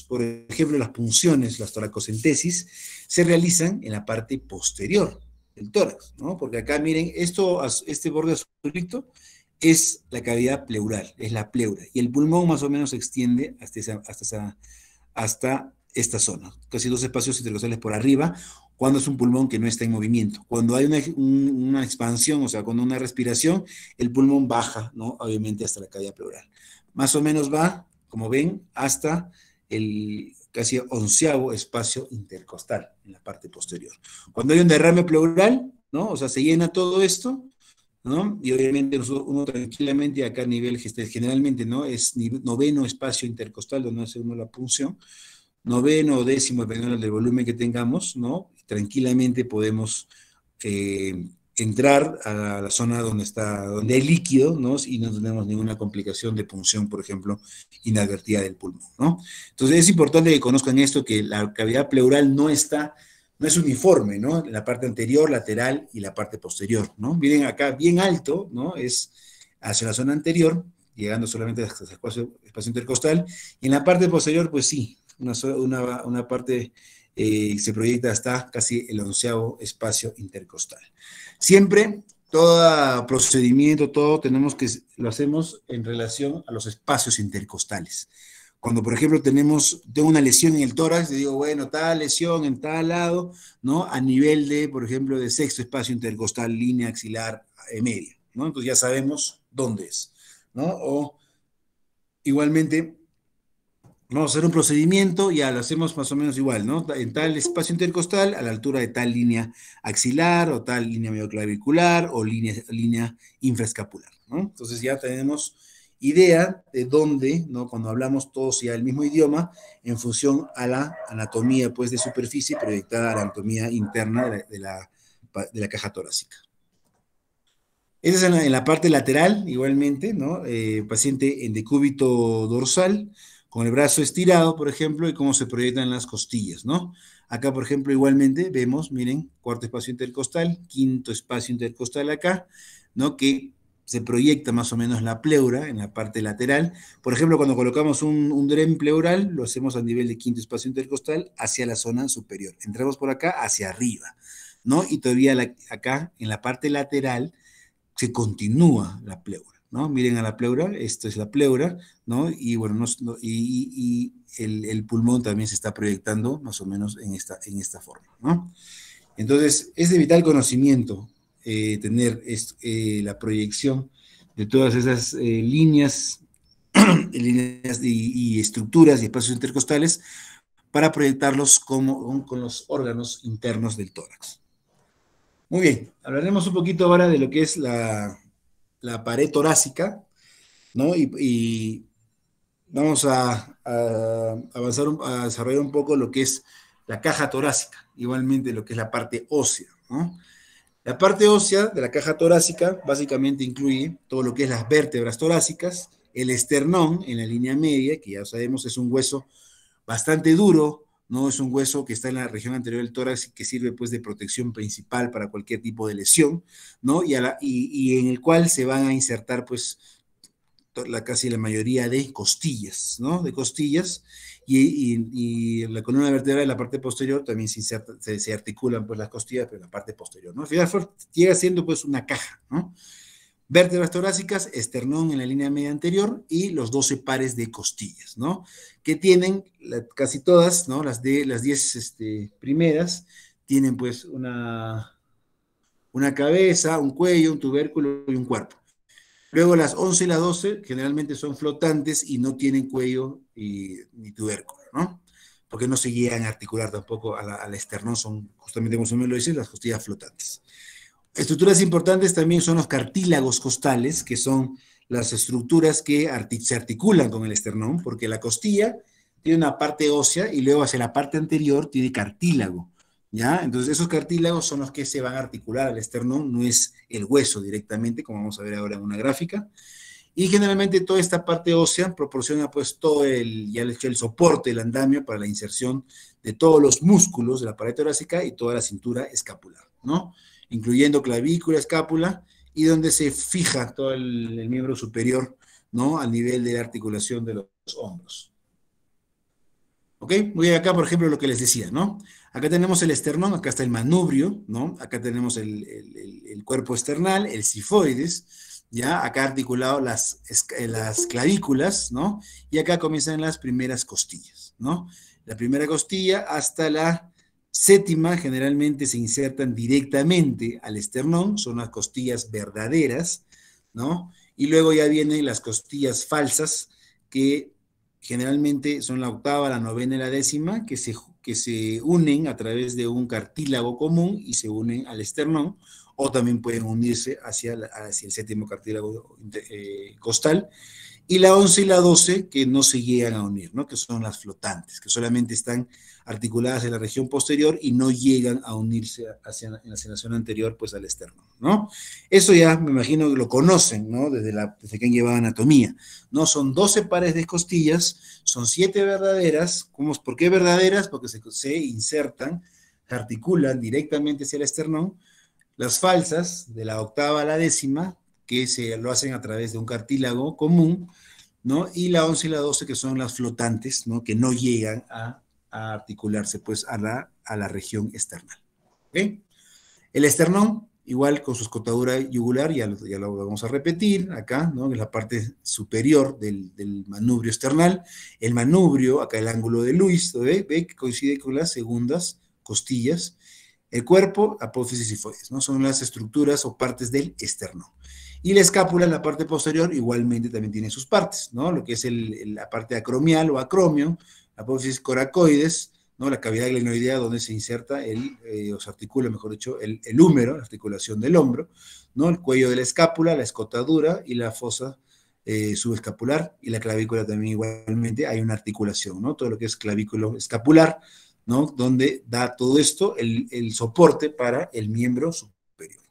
por ejemplo, las punciones, las toracocentesis, se realizan en la parte posterior del tórax, ¿no? Porque acá, miren, este borde azulito es la cavidad pleural, es la pleura, y el pulmón más o menos se extiende hasta esta zona, casi dos espacios intercostales por arriba, Cuando es un pulmón que no está en movimiento. Cuando hay una expansión, o sea, cuando una respiración, el pulmón baja, ¿no? Obviamente hasta la cavidad pleural. Más o menos va, como ven, hasta el casi 11º espacio intercostal en la parte posterior. Cuando hay un derrame pleural, ¿no? O sea, se llena todo esto, ¿no? Y obviamente uno tranquilamente acá a nivel, generalmente, ¿no? Es 9º espacio intercostal donde hace uno la punción, 9º o 10º, dependiendo del volumen que tengamos, ¿no? Tranquilamente podemos entrar a la zona donde hay líquido, ¿no? Y no tenemos ninguna complicación de punción, por ejemplo, inadvertida del pulmón, ¿no? Entonces es importante que conozcan esto, que la cavidad pleural no es uniforme, ¿no? En la parte anterior, lateral y la parte posterior, ¿no? Miren acá, bien alto, ¿no? Es hacia la zona anterior, llegando solamente hasta el espacio intercostal, y en la parte posterior, pues sí, una parte se proyecta hasta casi el 11º espacio intercostal. Siempre, todo procedimiento, todo lo hacemos en relación a los espacios intercostales. Cuando, por ejemplo, tengo una lesión en el tórax, le digo, bueno, tal lesión en tal lado, ¿no? A nivel de, por ejemplo, de 6º espacio intercostal, línea axilar media, ¿no? Entonces ya sabemos dónde es, ¿no? O igualmente, vamos a hacer un procedimiento, ya lo hacemos más o menos igual, ¿no? En tal espacio intercostal, a la altura de tal línea axilar, o tal línea medioclavicular, o línea infraescapular, ¿no? Entonces ya tenemos idea de dónde, ¿no? Cuando hablamos todos ya el mismo idioma, en función a la anatomía, pues, de superficie proyectada a la anatomía interna de la caja torácica. Esa es en la parte lateral, igualmente, ¿no? Paciente en decúbito dorsal, con el brazo estirado, por ejemplo, y cómo se proyectan las costillas, ¿no? Acá, por ejemplo, igualmente vemos, miren, 4º espacio intercostal, 5º espacio intercostal acá, ¿no? Que se proyecta más o menos la pleura en la parte lateral. Por ejemplo, cuando colocamos un DREM pleural, lo hacemos a nivel de 5º espacio intercostal hacia la zona superior. Entramos por acá hacia arriba, ¿no? Y todavía acá, en la parte lateral, se continúa la pleura, ¿no? Miren a la pleura, esto es la pleura, ¿no? Y bueno, el pulmón también se está proyectando más o menos en esta forma, ¿no? Entonces, es de vital conocimiento tener la proyección de todas esas líneas y estructuras y espacios intercostales para proyectarlos con los órganos internos del tórax. Muy bien, hablaremos un poquito ahora de lo que es la pared torácica, ¿no? Y vamos a avanzar, a desarrollar un poco lo que es la caja torácica, igualmente lo que es la parte ósea, ¿no? La parte ósea de la caja torácica básicamente incluye todo lo que es las vértebras torácicas, el esternón en la línea media, que ya sabemos es un hueso bastante duro, ¿no? Es un hueso que está en la región anterior del tórax y que sirve pues de protección principal para cualquier tipo de lesión, ¿no? Y en el cual se van a insertar pues casi la mayoría de costillas, ¿no? De costillas, y la columna vertebral de la parte posterior también se articulan pues las costillas, pero en la parte posterior, ¿no? Al final llega siendo pues una caja, ¿no? Vértebras torácicas, esternón en la línea media anterior y los 12 pares de costillas, ¿no? Que tienen casi todas, ¿no? Las 10 primeras tienen pues una cabeza, un cuello, un tubérculo y un cuerpo. Luego las 11 y las 12 generalmente son flotantes y no tienen cuello ni tubérculo, ¿no? Porque no se llegan a articular tampoco al esternón, son justamente como se me lo dice, las costillas flotantes. Estructuras importantes también son los cartílagos costales, que son las estructuras que se articulan con el esternón, porque la costilla tiene una parte ósea y luego hacia la parte anterior tiene cartílago, ¿ya? Entonces esos cartílagos son los que se van a articular al esternón, no es el hueso directamente, como vamos a ver ahora en una gráfica. Y generalmente toda esta parte ósea proporciona pues todo el soporte, el andamio para la inserción de todos los músculos de la pared torácica y toda la cintura escapular, ¿no? Incluyendo clavícula, escápula, y donde se fija todo el miembro superior, ¿no? Al nivel de la articulación de los hombros. ¿Ok? Voy acá, por ejemplo, lo que les decía, ¿no? Acá tenemos el esternón, acá está el manubrio, ¿no? Acá tenemos el cuerpo esternal, el cifoides, ¿ya? Acá articulado las clavículas, ¿no? Y acá comienzan las primeras costillas, ¿no? La primera costilla hasta la Séptima, generalmente se insertan directamente al esternón, son las costillas verdaderas, ¿no? Y luego ya vienen las costillas falsas, que generalmente son la octava, la novena y la décima, que se unen a través de un cartílago común y se unen al esternón, o también pueden unirse hacia el séptimo cartílago costal, y la 11 y la 12 que no se llegan a unir, ¿no? Que son las flotantes, que solamente están articuladas en la región posterior y no llegan a unirse en la zona anterior, pues al esternón, ¿no? Eso ya me imagino que lo conocen, ¿no? Desde que han llevado anatomía, ¿no? Son 12 pares de costillas, son 7 verdaderas. ¿Por qué verdaderas? Porque se insertan, se articulan directamente hacia el esternón. Las falsas, de la octava a la décima, que lo hacen a través de un cartílago común, ¿no? Y la 11 y la 12, que son las flotantes, ¿no? Que no llegan a articularse, pues, a la región esternal. ¿Ok? El esternón, igual con su escotadura yugular, ya lo vamos a repetir acá, ¿no? En la parte superior del manubrio esternal. El manubrio, acá el ángulo de Lewis, ¿ve? Que coincide con las segundas costillas. El cuerpo, apófisis y foides, ¿no? Son las estructuras o partes del esternón. Y la escápula en la parte posterior igualmente también tiene sus partes, ¿no? Lo que es la parte acromial o acromio, apófisis coracoides, ¿no? La cavidad glenoidea donde se inserta o se articula, mejor dicho, el húmero, la articulación del hombro, ¿no? El cuello de la escápula, la escotadura y la fosa subescapular, y la clavícula también igualmente hay una articulación, ¿no? Todo lo que es clavículo escapular, ¿no? Donde da todo esto el soporte para el miembro superior.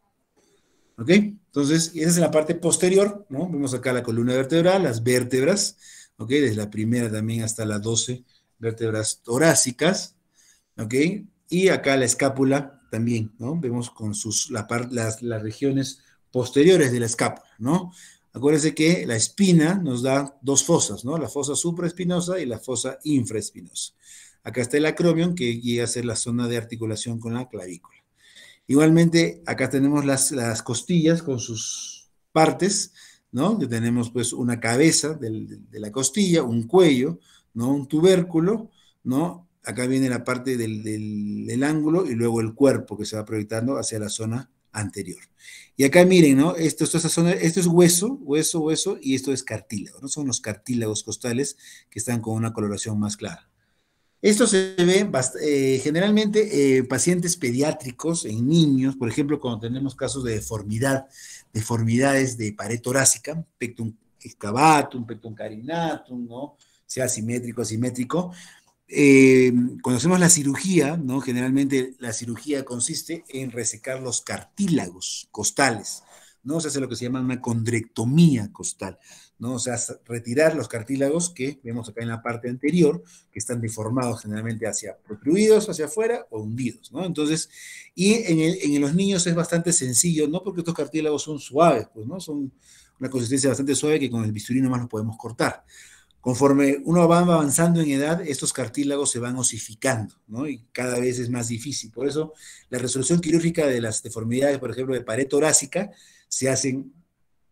¿Ok? Entonces, esa es la parte posterior, ¿no? Vemos acá la columna vertebral, las vértebras, ¿ok? Desde la primera también hasta las 12 vértebras torácicas, ¿ok? Y acá la escápula también, ¿no? Vemos con las regiones posteriores de la escápula, ¿no? Acuérdense que la espina nos da dos fosas, ¿no? La fosa supraespinosa y la fosa infraespinosa. Acá está el acromion, que llega a ser la zona de articulación con la clavícula. Igualmente, acá tenemos las costillas con sus partes, ¿no? Que tenemos pues una cabeza de la costilla, un cuello, ¿no? Un tubérculo, ¿no? Acá viene la parte del ángulo y luego el cuerpo que se va proyectando hacia la zona anterior. Y acá miren, ¿no? Esto es hueso, y esto es cartílago, ¿no? Son los cartílagos costales que están con una coloración más clara. Esto se ve generalmente en pacientes pediátricos, en niños, por ejemplo, cuando tenemos casos de deformidades de pared torácica, pectum excavatum, pectum carinatum, ¿no? Sea simétrico, asimétrico. Cuando hacemos la cirugía, ¿no? Generalmente la cirugía consiste en resecar los cartílagos costales, ¿no? Se hace lo que se llama una condrectomía costal, ¿no? O sea, retirar los cartílagos que vemos acá en la parte anterior, que están deformados generalmente protruidos hacia afuera o hundidos, ¿no? Entonces, y en los niños es bastante sencillo, ¿no? Porque estos cartílagos son suaves, pues, ¿no? Son una consistencia bastante suave que con el bisturí nomás los podemos cortar. Conforme uno va avanzando en edad, estos cartílagos se van osificando, ¿no? Y cada vez es más difícil. Por eso, la resolución quirúrgica de las deformidades, por ejemplo, de pared torácica, se hacen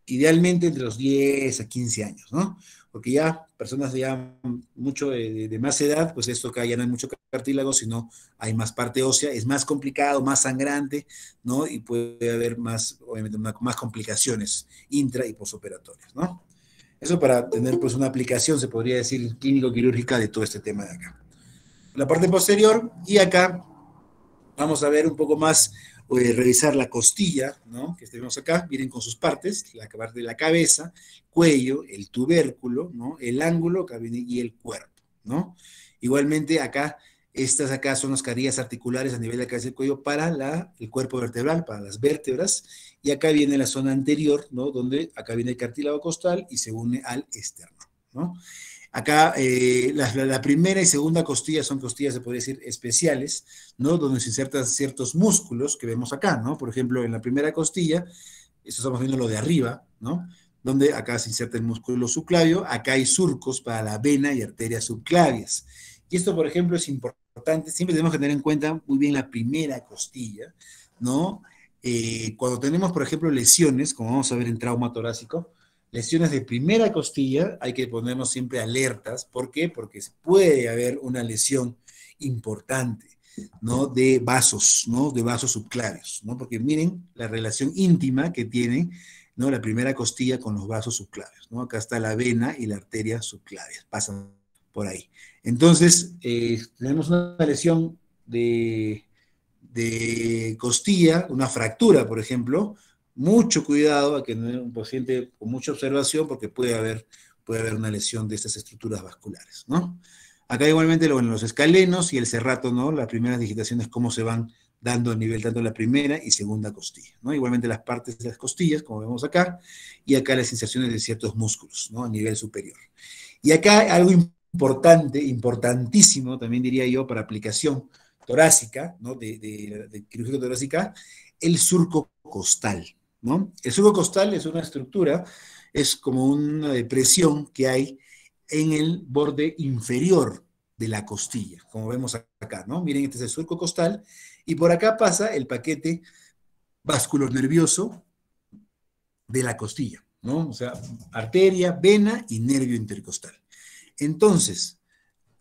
idealmente entre los 10 a 15 años, ¿no? Porque ya personas ya mucho de más edad, pues esto acá ya no hay mucho cartílago, sino hay más parte ósea, es más complicado, más sangrante, ¿no? Y puede haber más, obviamente, más complicaciones intra y posoperatorias, ¿no? Eso para tener pues una aplicación, se podría decir, clínico-quirúrgica de todo este tema de acá. La parte posterior, y acá vamos a ver un poco más, revisar la costilla, ¿no? Que tenemos acá, miren con sus partes, la parte de la cabeza, cuello, el tubérculo, ¿no? El ángulo y el cuerpo, ¿no? Igualmente acá, estas acá son las carillas articulares a nivel de la cabeza y el cuello para el cuerpo vertebral, para las vértebras, y acá viene la zona anterior, ¿no? Donde acá viene el cartílago costal y se une al externo, ¿no? Acá la primera y segunda costilla son costillas, se podría decir, especiales, ¿no? Donde se insertan ciertos músculos que vemos acá, ¿no? Por ejemplo, en la primera costilla, esto estamos viendo lo de arriba, ¿no? Donde acá se inserta el músculo subclavio, acá hay surcos para la vena y arterias subclavias. Y esto, por ejemplo, es importante, siempre tenemos que tener en cuenta muy bien la primera costilla, ¿no? Cuando tenemos, por ejemplo, lesiones, como vamos a ver en trauma torácico, lesiones de primera costilla, hay que ponernos siempre alertas. ¿Por qué? Porque puede haber una lesión importante, ¿no? De vasos, ¿no? De vasos subclavios, ¿no? Porque miren la relación íntima que tiene, ¿no? La primera costilla con los vasos subclavios, ¿no? Acá está la vena y la arteria subclavia, pasan por ahí. Entonces, tenemos una lesión de costilla, una fractura, por ejemplo, mucho cuidado a que no es un paciente con mucha observación porque puede haber una lesión de estas estructuras vasculares, ¿no? Acá igualmente bueno, los escalenos y el cerrato, ¿no? Las primeras digitaciones, cómo se van dando a nivel tanto la primera y segunda costilla, ¿no? Igualmente las partes de las costillas, como vemos acá, y acá las inserciones de ciertos músculos, ¿no? A nivel superior. Y acá algo importante, importantísimo, también diría yo, para aplicación torácica, ¿no? De quirúrgica torácica, el surco costal, ¿no? El surco costal es una estructura, es como una depresión que hay en el borde inferior de la costilla, como vemos acá, ¿no? Miren, este es el surco costal, y por acá pasa el paquete vasculonervioso de la costilla, ¿no? O sea, arteria, vena y nervio intercostal. Entonces,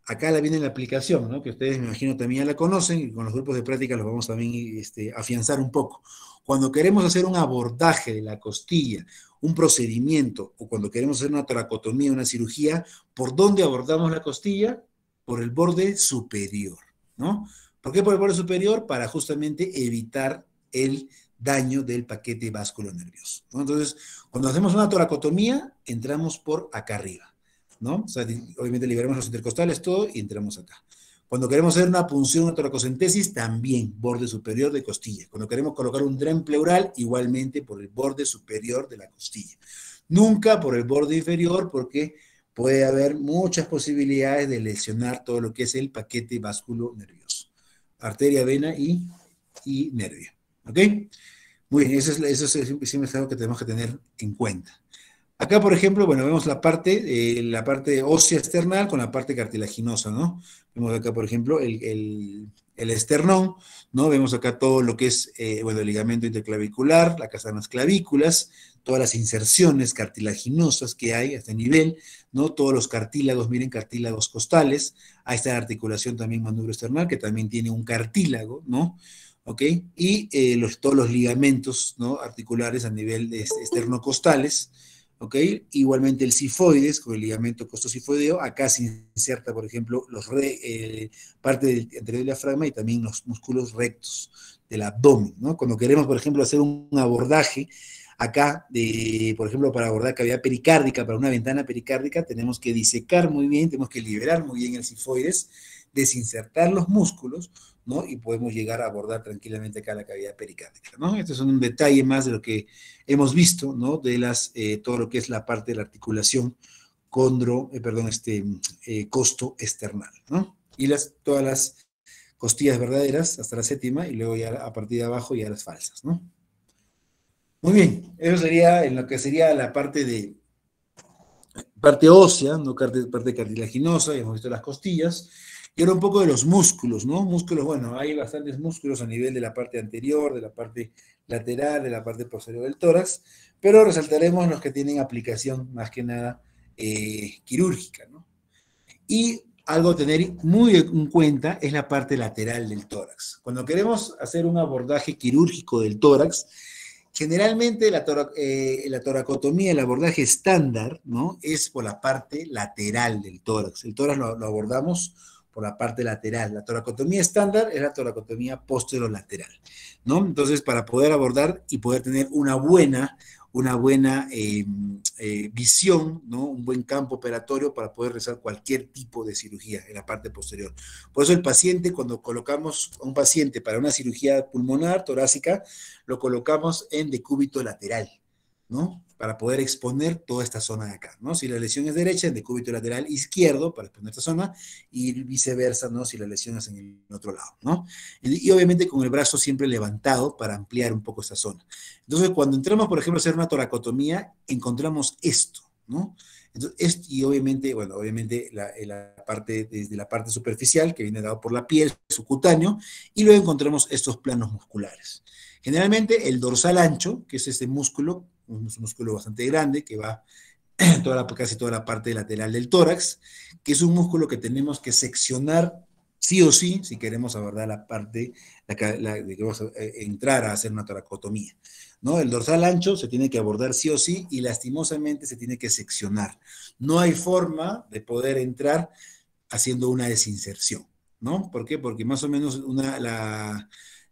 acá la viene la aplicación, ¿no? Que ustedes me imagino también ya la conocen y con los grupos de práctica los vamos también afianzar un poco. Cuando queremos hacer un abordaje de la costilla, un procedimiento, o cuando queremos hacer una toracotomía, una cirugía, ¿por dónde abordamos la costilla? Por el borde superior, ¿no? ¿Por qué por el borde superior? Para justamente evitar el daño del paquete vasculonervioso, ¿no? Entonces, cuando hacemos una toracotomía, entramos por acá arriba, ¿no? O sea, obviamente liberamos los intercostales, todo, y entramos acá. Cuando queremos hacer una punción, una toracocentesis, también borde superior de costilla. Cuando queremos colocar un dren pleural, igualmente por el borde superior de la costilla. Nunca por el borde inferior, porque puede haber muchas posibilidades de lesionar todo lo que es el paquete vasculonervioso. Arteria, vena y nervio. ¿Ok? Muy bien, eso es algo que tenemos que tener en cuenta. Acá, por ejemplo, bueno, vemos la parte ósea external con la parte cartilaginosa, ¿no? Vemos acá, por ejemplo, el esternón, ¿no? Vemos acá todo lo que es, bueno, el ligamento interclavicular, la casa de las clavículas, todas las inserciones cartilaginosas que hay a este nivel, ¿no? Todos los cartílagos, miren, cartílagos costales. Ahí está la articulación también manubrio-esternal, que también tiene un cartílago, ¿no? ¿Ok? Y todos los ligamentos, ¿no? Articulares a nivel de esternocostales. ¿Ok? Igualmente el sifoides, con el ligamento costocifoideo, acá se inserta, por ejemplo, parte del anterior del diafragma y también los músculos rectos del abdomen, ¿no? Cuando queremos, por ejemplo, hacer un abordaje acá, por ejemplo, para abordar cavidad pericárdica, para una ventana pericárdica, tenemos que disecar muy bien, tenemos que liberar muy bien el sifoides, desinsertar los músculos, ¿no? Y podemos llegar a abordar tranquilamente acá la cavidad pericárdica, ¿no? Este es un detalle más de lo que hemos visto, ¿no? De todo lo que es la parte de la articulación costo external, ¿no? Y todas las costillas verdaderas hasta la séptima y luego ya a partir de abajo ya las falsas, ¿no? Muy bien, eso sería en lo que sería la parte ósea, no parte cartilaginosa, ya hemos visto las costillas. Y ahora un poco de los músculos, ¿no? Músculos, bueno, hay bastantes músculos a nivel de la parte anterior, de la parte lateral, de la parte posterior del tórax, pero resaltaremos los que tienen aplicación más que nada quirúrgica, ¿no? Y algo a tener muy en cuenta es la parte lateral del tórax. Cuando queremos hacer un abordaje quirúrgico del tórax, generalmente la toracotomía, el abordaje estándar, ¿no? Es por la parte lateral del tórax. El tórax lo abordamos por la parte lateral. La toracotomía estándar es la toracotomía posterolateral, ¿no? Entonces, para poder abordar y poder tener una buena visión, ¿no? Un buen campo operatorio para poder realizar cualquier tipo de cirugía en la parte posterior. Por eso el paciente, cuando colocamos a un paciente para una cirugía pulmonar, torácica, lo colocamos en decúbito lateral, ¿no? Para poder exponer toda esta zona de acá, ¿no? Si la lesión es derecha, en decúbito lateral izquierdo, para exponer esta zona, y viceversa, ¿no? Si la lesión es en el otro lado, ¿no? Y obviamente con el brazo siempre levantado para ampliar un poco esta zona. Entonces, cuando entramos, por ejemplo, a hacer una toracotomía, encontramos esto, ¿no? Entonces, y obviamente, bueno, obviamente desde la parte superficial, que viene dado por la piel, subcutáneo, y luego encontramos estos planos musculares. Generalmente el dorsal ancho, que es este músculo, un músculo bastante grande, que va casi toda la parte lateral del tórax, que es un músculo que tenemos que seccionar sí o sí, si queremos abordar la parte de que vamos a entrar a hacer una toracotomía, ¿no? El dorsal ancho se tiene que abordar sí o sí y lastimosamente se tiene que seccionar. No hay forma de poder entrar haciendo una desinserción, ¿no? ¿Por qué? Porque más o menos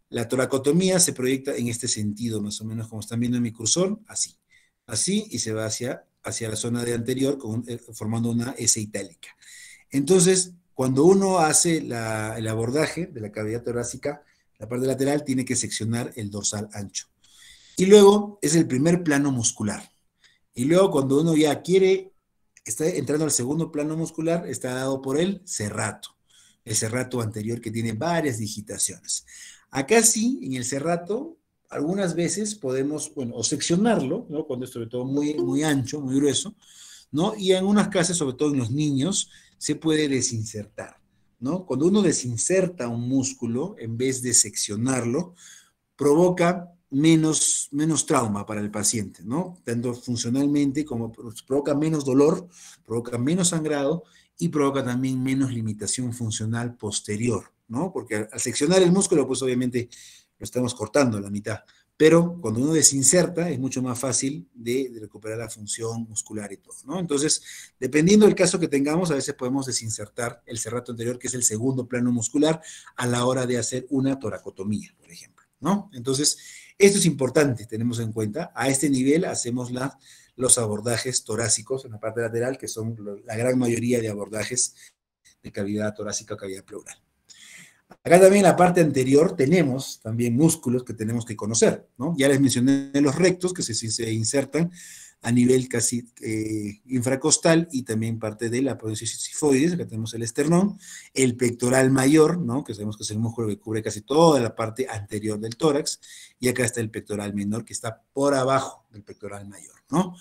la toracotomía se proyecta en este sentido, más o menos como están viendo en mi cursor, así. Así y se va hacia la zona de anterior formando una S itálica. Entonces, cuando uno hace el abordaje de la cavidad torácica, la parte lateral tiene que seccionar el dorsal ancho. Y luego es el primer plano muscular. Y luego cuando uno ya quiere, está entrando al segundo plano muscular, está dado por el cerrato anterior que tiene varias digitaciones. Acá sí, en el cerrato, algunas veces podemos, bueno, o seccionarlo, ¿no? Cuando es sobre todo muy, muy ancho, muy grueso, ¿no? Y en unas casos, sobre todo en los niños, se puede desinsertar, ¿no? Cuando uno desinserta un músculo, en vez de seccionarlo, provoca menos trauma para el paciente, ¿no? Tanto funcionalmente como provoca menos dolor, provoca menos sangrado y provoca también menos limitación funcional posterior, ¿no? Porque al seccionar el músculo, pues obviamente lo estamos cortando a la mitad. Pero cuando uno desinserta es mucho más fácil de recuperar la función muscular y todo, ¿no? Entonces, dependiendo del caso que tengamos, a veces podemos desinsertar el cerrato anterior, que es el segundo plano muscular, a la hora de hacer una toracotomía, por ejemplo, ¿no? Entonces, esto es importante, tenemos en cuenta. A este nivel hacemos los abordajes torácicos en la parte lateral, que son la gran mayoría de abordajes de cavidad torácica o cavidad pleural. Acá también en la parte anterior tenemos también músculos que tenemos que conocer, ¿no? Ya les mencioné los rectos que se insertan a nivel casi infracostal y también parte de la apófisis sifoides, acá tenemos el esternón, el pectoral mayor, ¿no? Que sabemos que es el músculo que cubre casi toda la parte anterior del tórax, y acá está el pectoral menor que está por abajo del pectoral mayor, ¿no?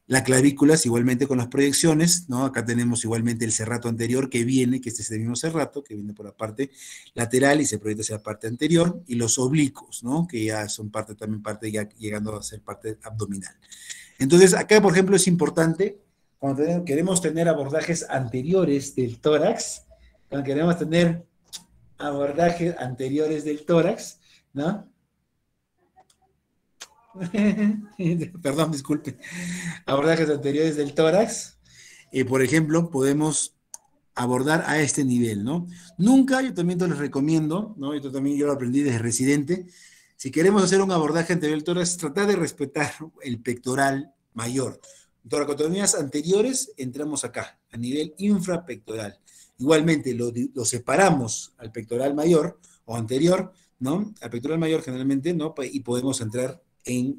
La clavícula es igualmente con las proyecciones, ¿no? Acá tenemos igualmente el cerrato anterior que viene, que este es el mismo cerrato, que viene por la parte lateral y se proyecta hacia la parte anterior, y los oblicuos, ¿no? Que ya son también parte ya llegando a ser parte abdominal. Entonces, acá, por ejemplo, es importante, cuando queremos tener abordajes anteriores del tórax, cuando queremos tener abordajes anteriores del tórax, ¿no? Perdón, disculpe. Abordajes anteriores del tórax, por ejemplo, podemos abordar a este nivel, ¿no? Nunca, yo también te les recomiendo, ¿no? Esto también yo lo aprendí desde residente, si queremos hacer un abordaje anterior del tórax, tratar de respetar el pectoral mayor. En toracotomías anteriores, entramos acá, a nivel infrapectoral. Igualmente, lo separamos al pectoral mayor o anterior, ¿no? Al pectoral mayor generalmente, ¿no? Y podemos entrar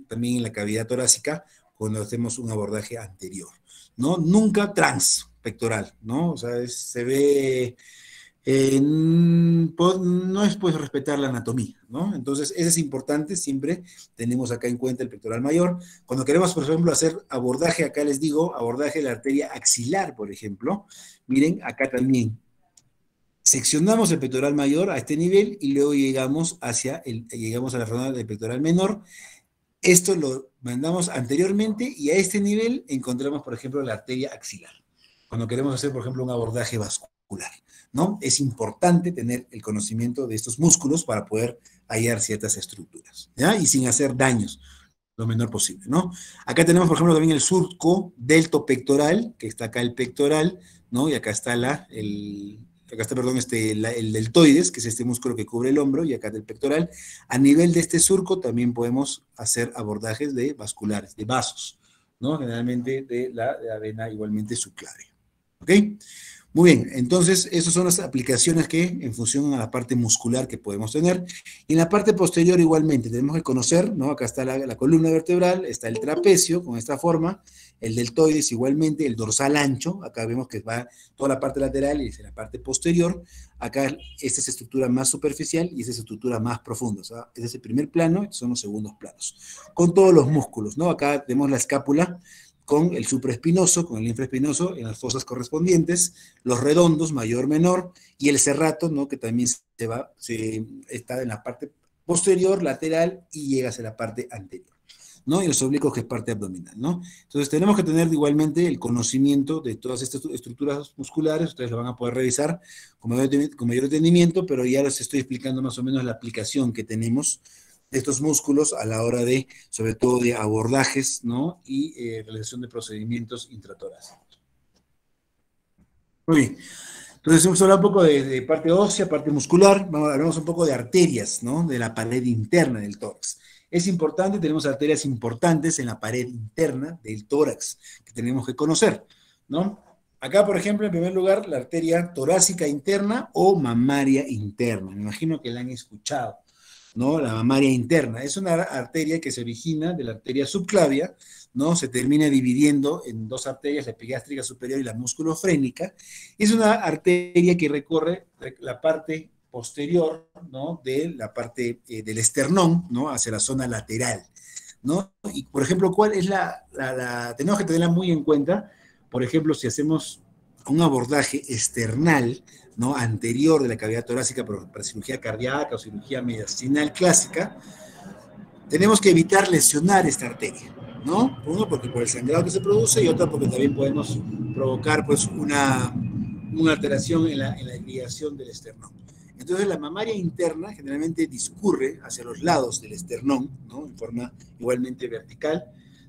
también en la cavidad torácica cuando hacemos un abordaje anterior, ¿no? Nunca transpectoral, ¿no? O sea, se ve no es pues respetar la anatomía, ¿no? Entonces, eso es importante, siempre tenemos acá en cuenta el pectoral mayor. Cuando queremos, por ejemplo, hacer abordaje, acá les digo, abordaje de la arteria axilar, por ejemplo, miren, acá también seccionamos el pectoral mayor a este nivel y luego llegamos a la zona del pectoral menor. Esto lo mandamos anteriormente y a este nivel encontramos, por ejemplo, la arteria axilar. Cuando queremos hacer, por ejemplo, un abordaje vascular, ¿no? Es importante tener el conocimiento de estos músculos para poder hallar ciertas estructuras, ¿ya? Y sin hacer daños lo menor posible, ¿no? Acá tenemos, por ejemplo, también el surco deltopectoral, que está acá el pectoral, ¿no? Y acá está perdón, el deltoides, que es este músculo que cubre el hombro, y acá del pectoral. A nivel de este surco también podemos hacer abordajes de vasculares, de vasos, ¿no? Generalmente de la vena igualmente subclavia, ¿ok? Muy bien, entonces esas son las aplicaciones que en función a la parte muscular que podemos tener. Y en la parte posterior igualmente tenemos que conocer, ¿no? Acá está la columna vertebral, está el trapecio con esta forma, el deltoides igualmente, el dorsal ancho, acá vemos que va toda la parte lateral y la parte posterior. Acá esta es estructura más superficial y esta es estructura más profunda. O sea, este es el primer plano, estos son los segundos planos. Con todos los músculos, ¿no? Acá tenemos la escápula con el supraespinoso, con el infraespinoso en las fosas correspondientes, los redondos, mayor, menor, y el cerrato, ¿no? Que también está en la parte posterior, lateral, y llega hacia la parte anterior, ¿no? Y los oblicuos, que es parte abdominal, ¿no? Entonces tenemos que tener igualmente el conocimiento de todas estas estructuras musculares. Ustedes lo van a poder revisar con mayor detenimiento, pero ya les estoy explicando más o menos la aplicación que tenemos de estos músculos a la hora de, sobre todo, de abordajes, ¿no? Y realización de procedimientos intratorácicos. Muy bien. Entonces, hemos hablado un poco de parte ósea, parte muscular. Hablamos un poco de arterias, ¿no? De la pared interna del tórax. Es importante, tenemos arterias importantes en la pared interna del tórax que tenemos que conocer, ¿no? Acá, por ejemplo, en primer lugar, la arteria torácica interna o mamaria interna. Me imagino que la han escuchado, ¿no? La mamaria interna. Es una arteria que se origina de la arteria subclavia, ¿no? Se termina dividiendo en dos arterias, la epigástrica superior y la musculofrénica. Es una arteria que recorre la parte posterior, ¿no? De la parte del esternón, ¿no? Hacia la zona lateral, ¿no? Y, por ejemplo, ¿cuál es tenemos que tenerla muy en cuenta? Por ejemplo, si hacemos un abordaje external, ¿no? Anterior de la cavidad torácica para cirugía cardíaca o cirugía mediastinal clásica, tenemos que evitar lesionar esta arteria, ¿no? Uno, porque por el sangrado que se produce, y otro, porque también podemos provocar, pues, una alteración en la irrigación del esternón. Entonces, la mamaria interna generalmente discurre hacia los lados del esternón, ¿no? En forma igualmente vertical,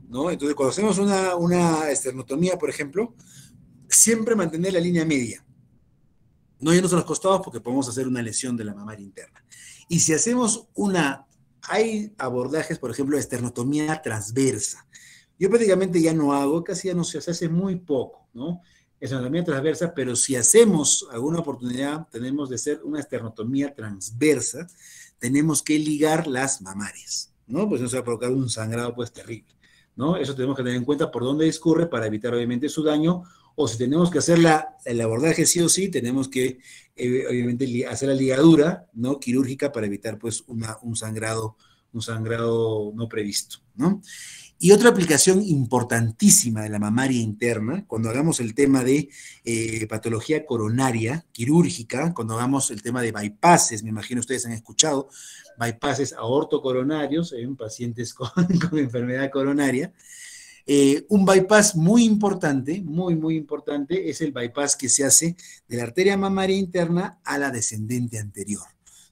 ¿no? Entonces, cuando hacemos una esternotomía, por ejemplo, siempre mantener la línea media, no irnos a los costados, porque podemos hacer una lesión de la mamaria interna. Y si hacemos hay abordajes, por ejemplo, de esternotomía transversa. Yo prácticamente ya no hago, casi ya no se hace muy poco, ¿no? Esternotomía transversa, pero si hacemos alguna oportunidad, tenemos de hacer una esternotomía transversa, tenemos que ligar las mamarias, ¿no? Pues no se va a provocar un sangrado, pues, terrible, ¿no? Eso tenemos que tener en cuenta por dónde discurre para evitar, obviamente, su daño, o si tenemos que hacer el abordaje sí o sí, tenemos que, obviamente, hacer la ligadura, ¿no? Quirúrgica, para evitar, pues, un sangrado no previsto, ¿no? Y otra aplicación importantísima de la mamaria interna, cuando hagamos el tema de patología coronaria, quirúrgica, cuando hagamos el tema de bypasses, me imagino ustedes han escuchado, bypasses aortocoronarios en pacientes con enfermedad coronaria. Un bypass muy importante, muy importante, es el bypass que se hace de la arteria mamaria interna a la descendente anterior,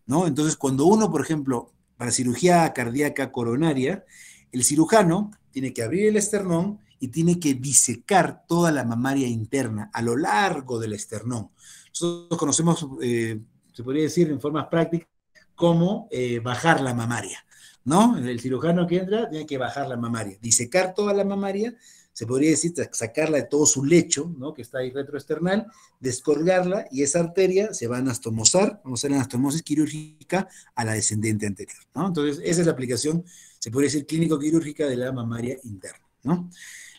¿no? Entonces, cuando uno, por ejemplo, para cirugía cardíaca coronaria, el cirujano tiene que abrir el esternón y tiene que disecar toda la mamaria interna a lo largo del esternón. Nosotros conocemos, se podría decir en formas prácticas, cómo bajar la mamaria, ¿no? El cirujano que entra tiene que bajar la mamaria, disecar toda la mamaria, se podría decir, sacarla de todo su lecho, ¿no? Que está ahí retroesternal, descolgarla, y esa arteria se va a anastomosar, vamos a hacer la anastomosis quirúrgica a la descendente anterior, ¿no? Entonces, esa es la aplicación, se podría decir, clínico-quirúrgica de la mamaria interna, ¿no?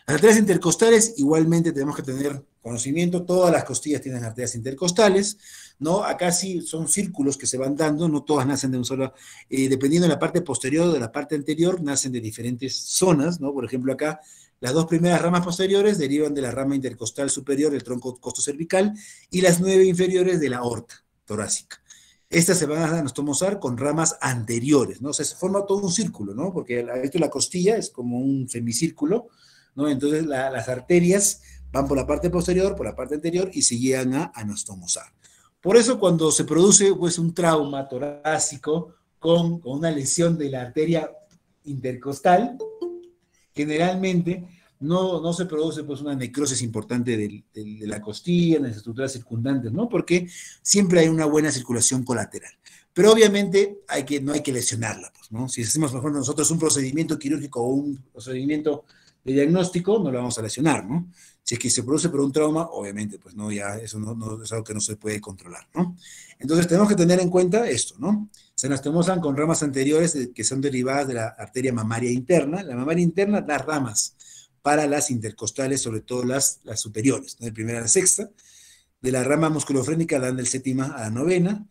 Las arterias intercostales, igualmente tenemos que tener conocimiento, todas las costillas tienen arterias intercostales, ¿no? Acá sí son círculos que se van dando, no todas nacen de un solo, dependiendo de la parte posterior o de la parte anterior, nacen de diferentes zonas, ¿no? Por ejemplo, acá las dos primeras ramas posteriores derivan de la rama intercostal superior del tronco costocervical y las 9 inferiores de la aorta torácica. Estas se van a anastomosar con ramas anteriores, ¿no? O sea, se forma todo un círculo, ¿no? Porque la costilla es como un semicírculo, ¿no? Entonces las arterias van por la parte posterior, por la parte anterior, y se llegan a anastomosar. Por eso, cuando se produce, pues, un trauma torácico con una lesión de la arteria intercostal, generalmente no se produce, pues, una necrosis importante de la costilla, en las estructuras circundantes, ¿no? Porque siempre hay una buena circulación colateral. Pero obviamente no hay que lesionarla, pues, ¿no? Si hacemos, mejor nosotros, un procedimiento quirúrgico o un procedimiento de diagnóstico, no lo vamos a lesionar, ¿no? Si es que se produce por un trauma, obviamente, pues, no, ya eso no es algo que no se puede controlar, ¿no? Entonces tenemos que tener en cuenta esto, ¿no? Se anastomosan con ramas anteriores que son derivadas de la arteria mamaria interna. La mamaria interna da ramas para las intercostales, sobre todo las superiores, ¿no? De primera a la sexta. De la rama musculofrénica dan del séptima a la novena.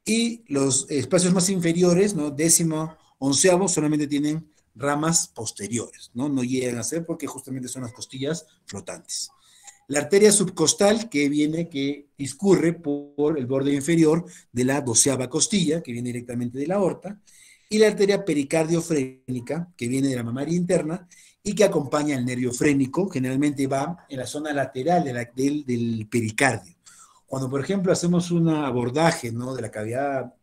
Y los espacios más inferiores, ¿no? Décimo, onceavo, solamente tienen ramas posteriores, ¿no? No llegan a ser, porque justamente son las costillas flotantes. La arteria subcostal, que discurre por el borde inferior de la 12ª costilla, que viene directamente de la aorta, y la arteria pericardiofrénica, que viene de la mamaria interna y que acompaña al nervio frénico, generalmente va en la zona lateral del pericardio. Cuando, por ejemplo, hacemos un abordaje, ¿no?, de la cavidad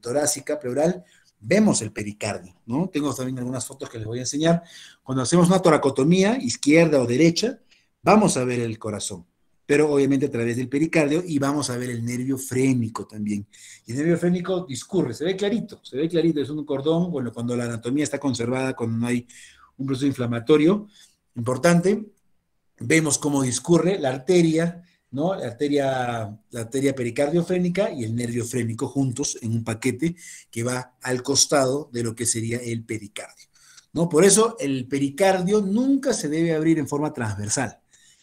torácica pleural, vemos el pericardio, ¿no? Tengo también algunas fotos que les voy a enseñar. Cuando hacemos una toracotomía, izquierda o derecha, vamos a ver el corazón, pero obviamente a través del pericardio, y vamos a ver el nervio frénico también. Y el nervio frénico discurre, se ve clarito, es un cordón, bueno, cuando la anatomía está conservada, cuando no hay un proceso inflamatorio importante, vemos cómo discurre la arteria, ¿no? La arteria pericardiofrénica y el nervio frénico juntos en un paquete que va al costado de lo que sería el pericardio, ¿no? Por eso el pericardio nunca se debe abrir en forma transversal.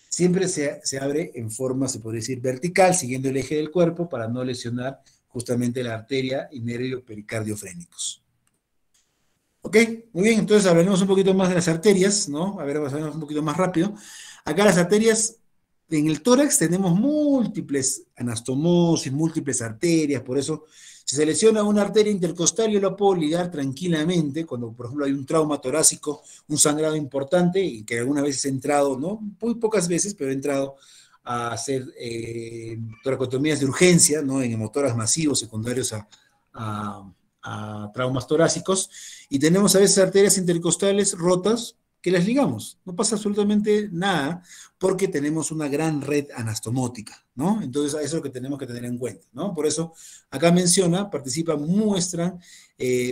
Siempre se abre en forma, se podría decir, vertical, siguiendo el eje del cuerpo para no lesionar justamente la arteria y nervio pericardiofrénicos. Ok, muy bien, entonces hablaremos un poquito más de las arterias, ¿no? A ver, vamos a ver un poquito más rápido. Acá las arterias, en el tórax tenemos múltiples anastomosis, múltiples arterias, por eso si se lesiona una arteria intercostal yo la puedo ligar tranquilamente, cuando por ejemplo hay un trauma torácico, un sangrado importante, y que alguna vez he entrado, ¿no? Muy pocas veces, pero he entrado a hacer toracotomías de urgencia, ¿no? En hemotoras masivos secundarios a traumas torácicos, y tenemos a veces arterias intercostales rotas que las ligamos. No pasa absolutamente nada porque tenemos una gran red anastomótica, ¿no? Entonces, eso es lo que tenemos que tener en cuenta, ¿no? Por eso, acá menciona, participan, muestran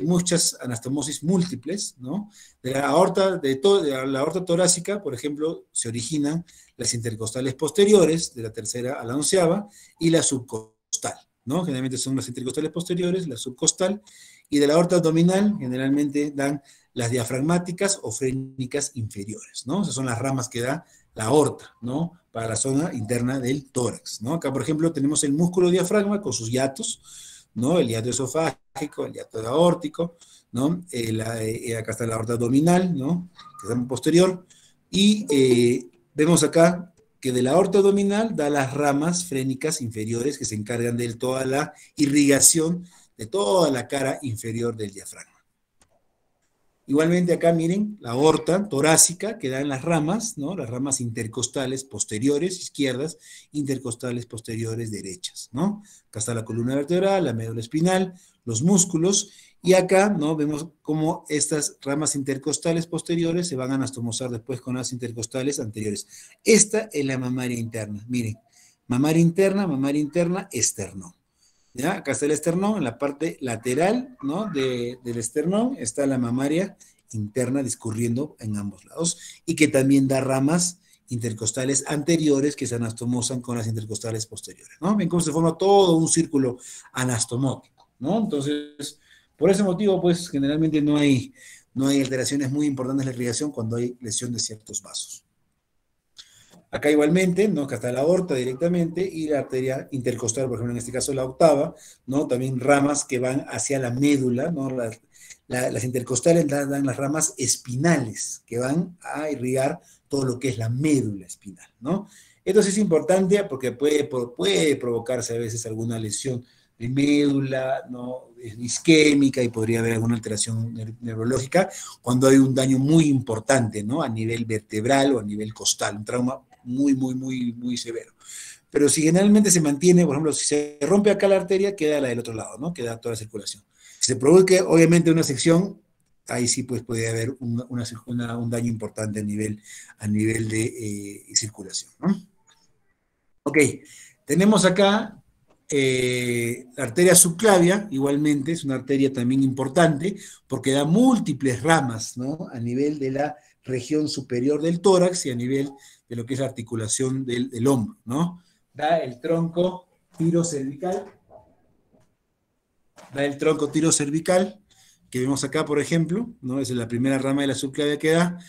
muchas anastomosis múltiples, ¿no? De la aorta, de la aorta torácica, por ejemplo, se originan las intercostales posteriores, de la tercera a la onceava, y la subcostal, ¿no? Generalmente son las intercostales posteriores, la subcostal, y de la aorta abdominal generalmente dan las diafragmáticas o frénicas inferiores, ¿no? Esas son las ramas que da la aorta, ¿no? Para la zona interna del tórax, ¿no? Acá, por ejemplo, tenemos el músculo diafragma con sus hiatos, ¿no? El hiato esofágico, el hiato aórtico, ¿no? Acá está la aorta abdominal, ¿no? Que es posterior, y vemos acá que de la aorta abdominal da las ramas frénicas inferiores que se encargan de toda la irrigación de toda la cara inferior del diafragma. Igualmente acá miren la aorta torácica que da en las ramas, ¿no? Las ramas intercostales posteriores izquierdas, intercostales posteriores derechas, ¿no? Acá está la columna vertebral, la médula espinal, los músculos, y acá, ¿no? Vemos cómo estas ramas intercostales posteriores se van a anastomosar después con las intercostales anteriores. Esta es la mamaria interna, miren, mamaria interna, esternón. ¿Ya? Acá está el esternón, en la parte lateral, ¿no? del esternón está la mamaria interna discurriendo en ambos lados, y que también da ramas intercostales anteriores que se anastomosan con las intercostales posteriores, ¿no? Ven cómo se forma todo un círculo anastomótico, ¿no? Entonces, por ese motivo, pues, generalmente no hay alteraciones muy importantes en la irrigación cuando hay lesión de ciertos vasos. Acá igualmente, ¿no? Acá está la aorta directamente y la arteria intercostal, por ejemplo, en este caso la octava, ¿no? También ramas que van hacia la médula, ¿no? Las intercostales dan las ramas espinales que van a irrigar todo lo que es la médula espinal, ¿no? Esto sí es importante porque puede provocarse a veces alguna lesión de médula, ¿no? Isquémica, y podría haber alguna alteración neurológica cuando hay un daño muy importante, ¿no? A nivel vertebral o a nivel costal, un trauma muy severo. Pero si generalmente se mantiene, por ejemplo, si se rompe acá la arteria, queda la del otro lado, ¿no? Queda toda la circulación. Si se produce, obviamente, una sección, ahí sí pues puede haber un daño importante a nivel de circulación, ¿no? Ok, tenemos acá la arteria subclavia, igualmente, es una arteria también importante, porque da múltiples ramas, ¿no? A nivel de la región superior del tórax y a nivel de lo que es la articulación del hombro, ¿no? Da el tronco tirocervical, que vemos acá, por ejemplo, ¿no? Esa es la primera rama de la subclavia que da,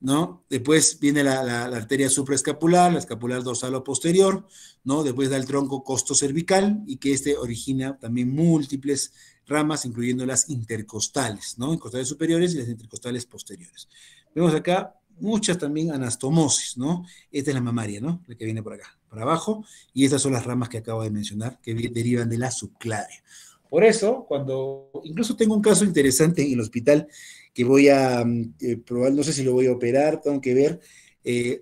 ¿no? Después viene la arteria supraescapular, la escapular dorsal o posterior, ¿no? Después da el tronco costocervical, y que origina también múltiples ramas, incluyendo las intercostales, ¿no? Intercostales superiores y las intercostales posteriores. Vemos acá muchas también anastomosis, ¿no? Esta es la mamaria, ¿no? La que viene por acá, para abajo, y estas son las ramas que acabo de mencionar, que derivan de la subclavia. Por eso, incluso tengo un caso interesante en el hospital que voy a probar, no sé si lo voy a operar, tengo que ver.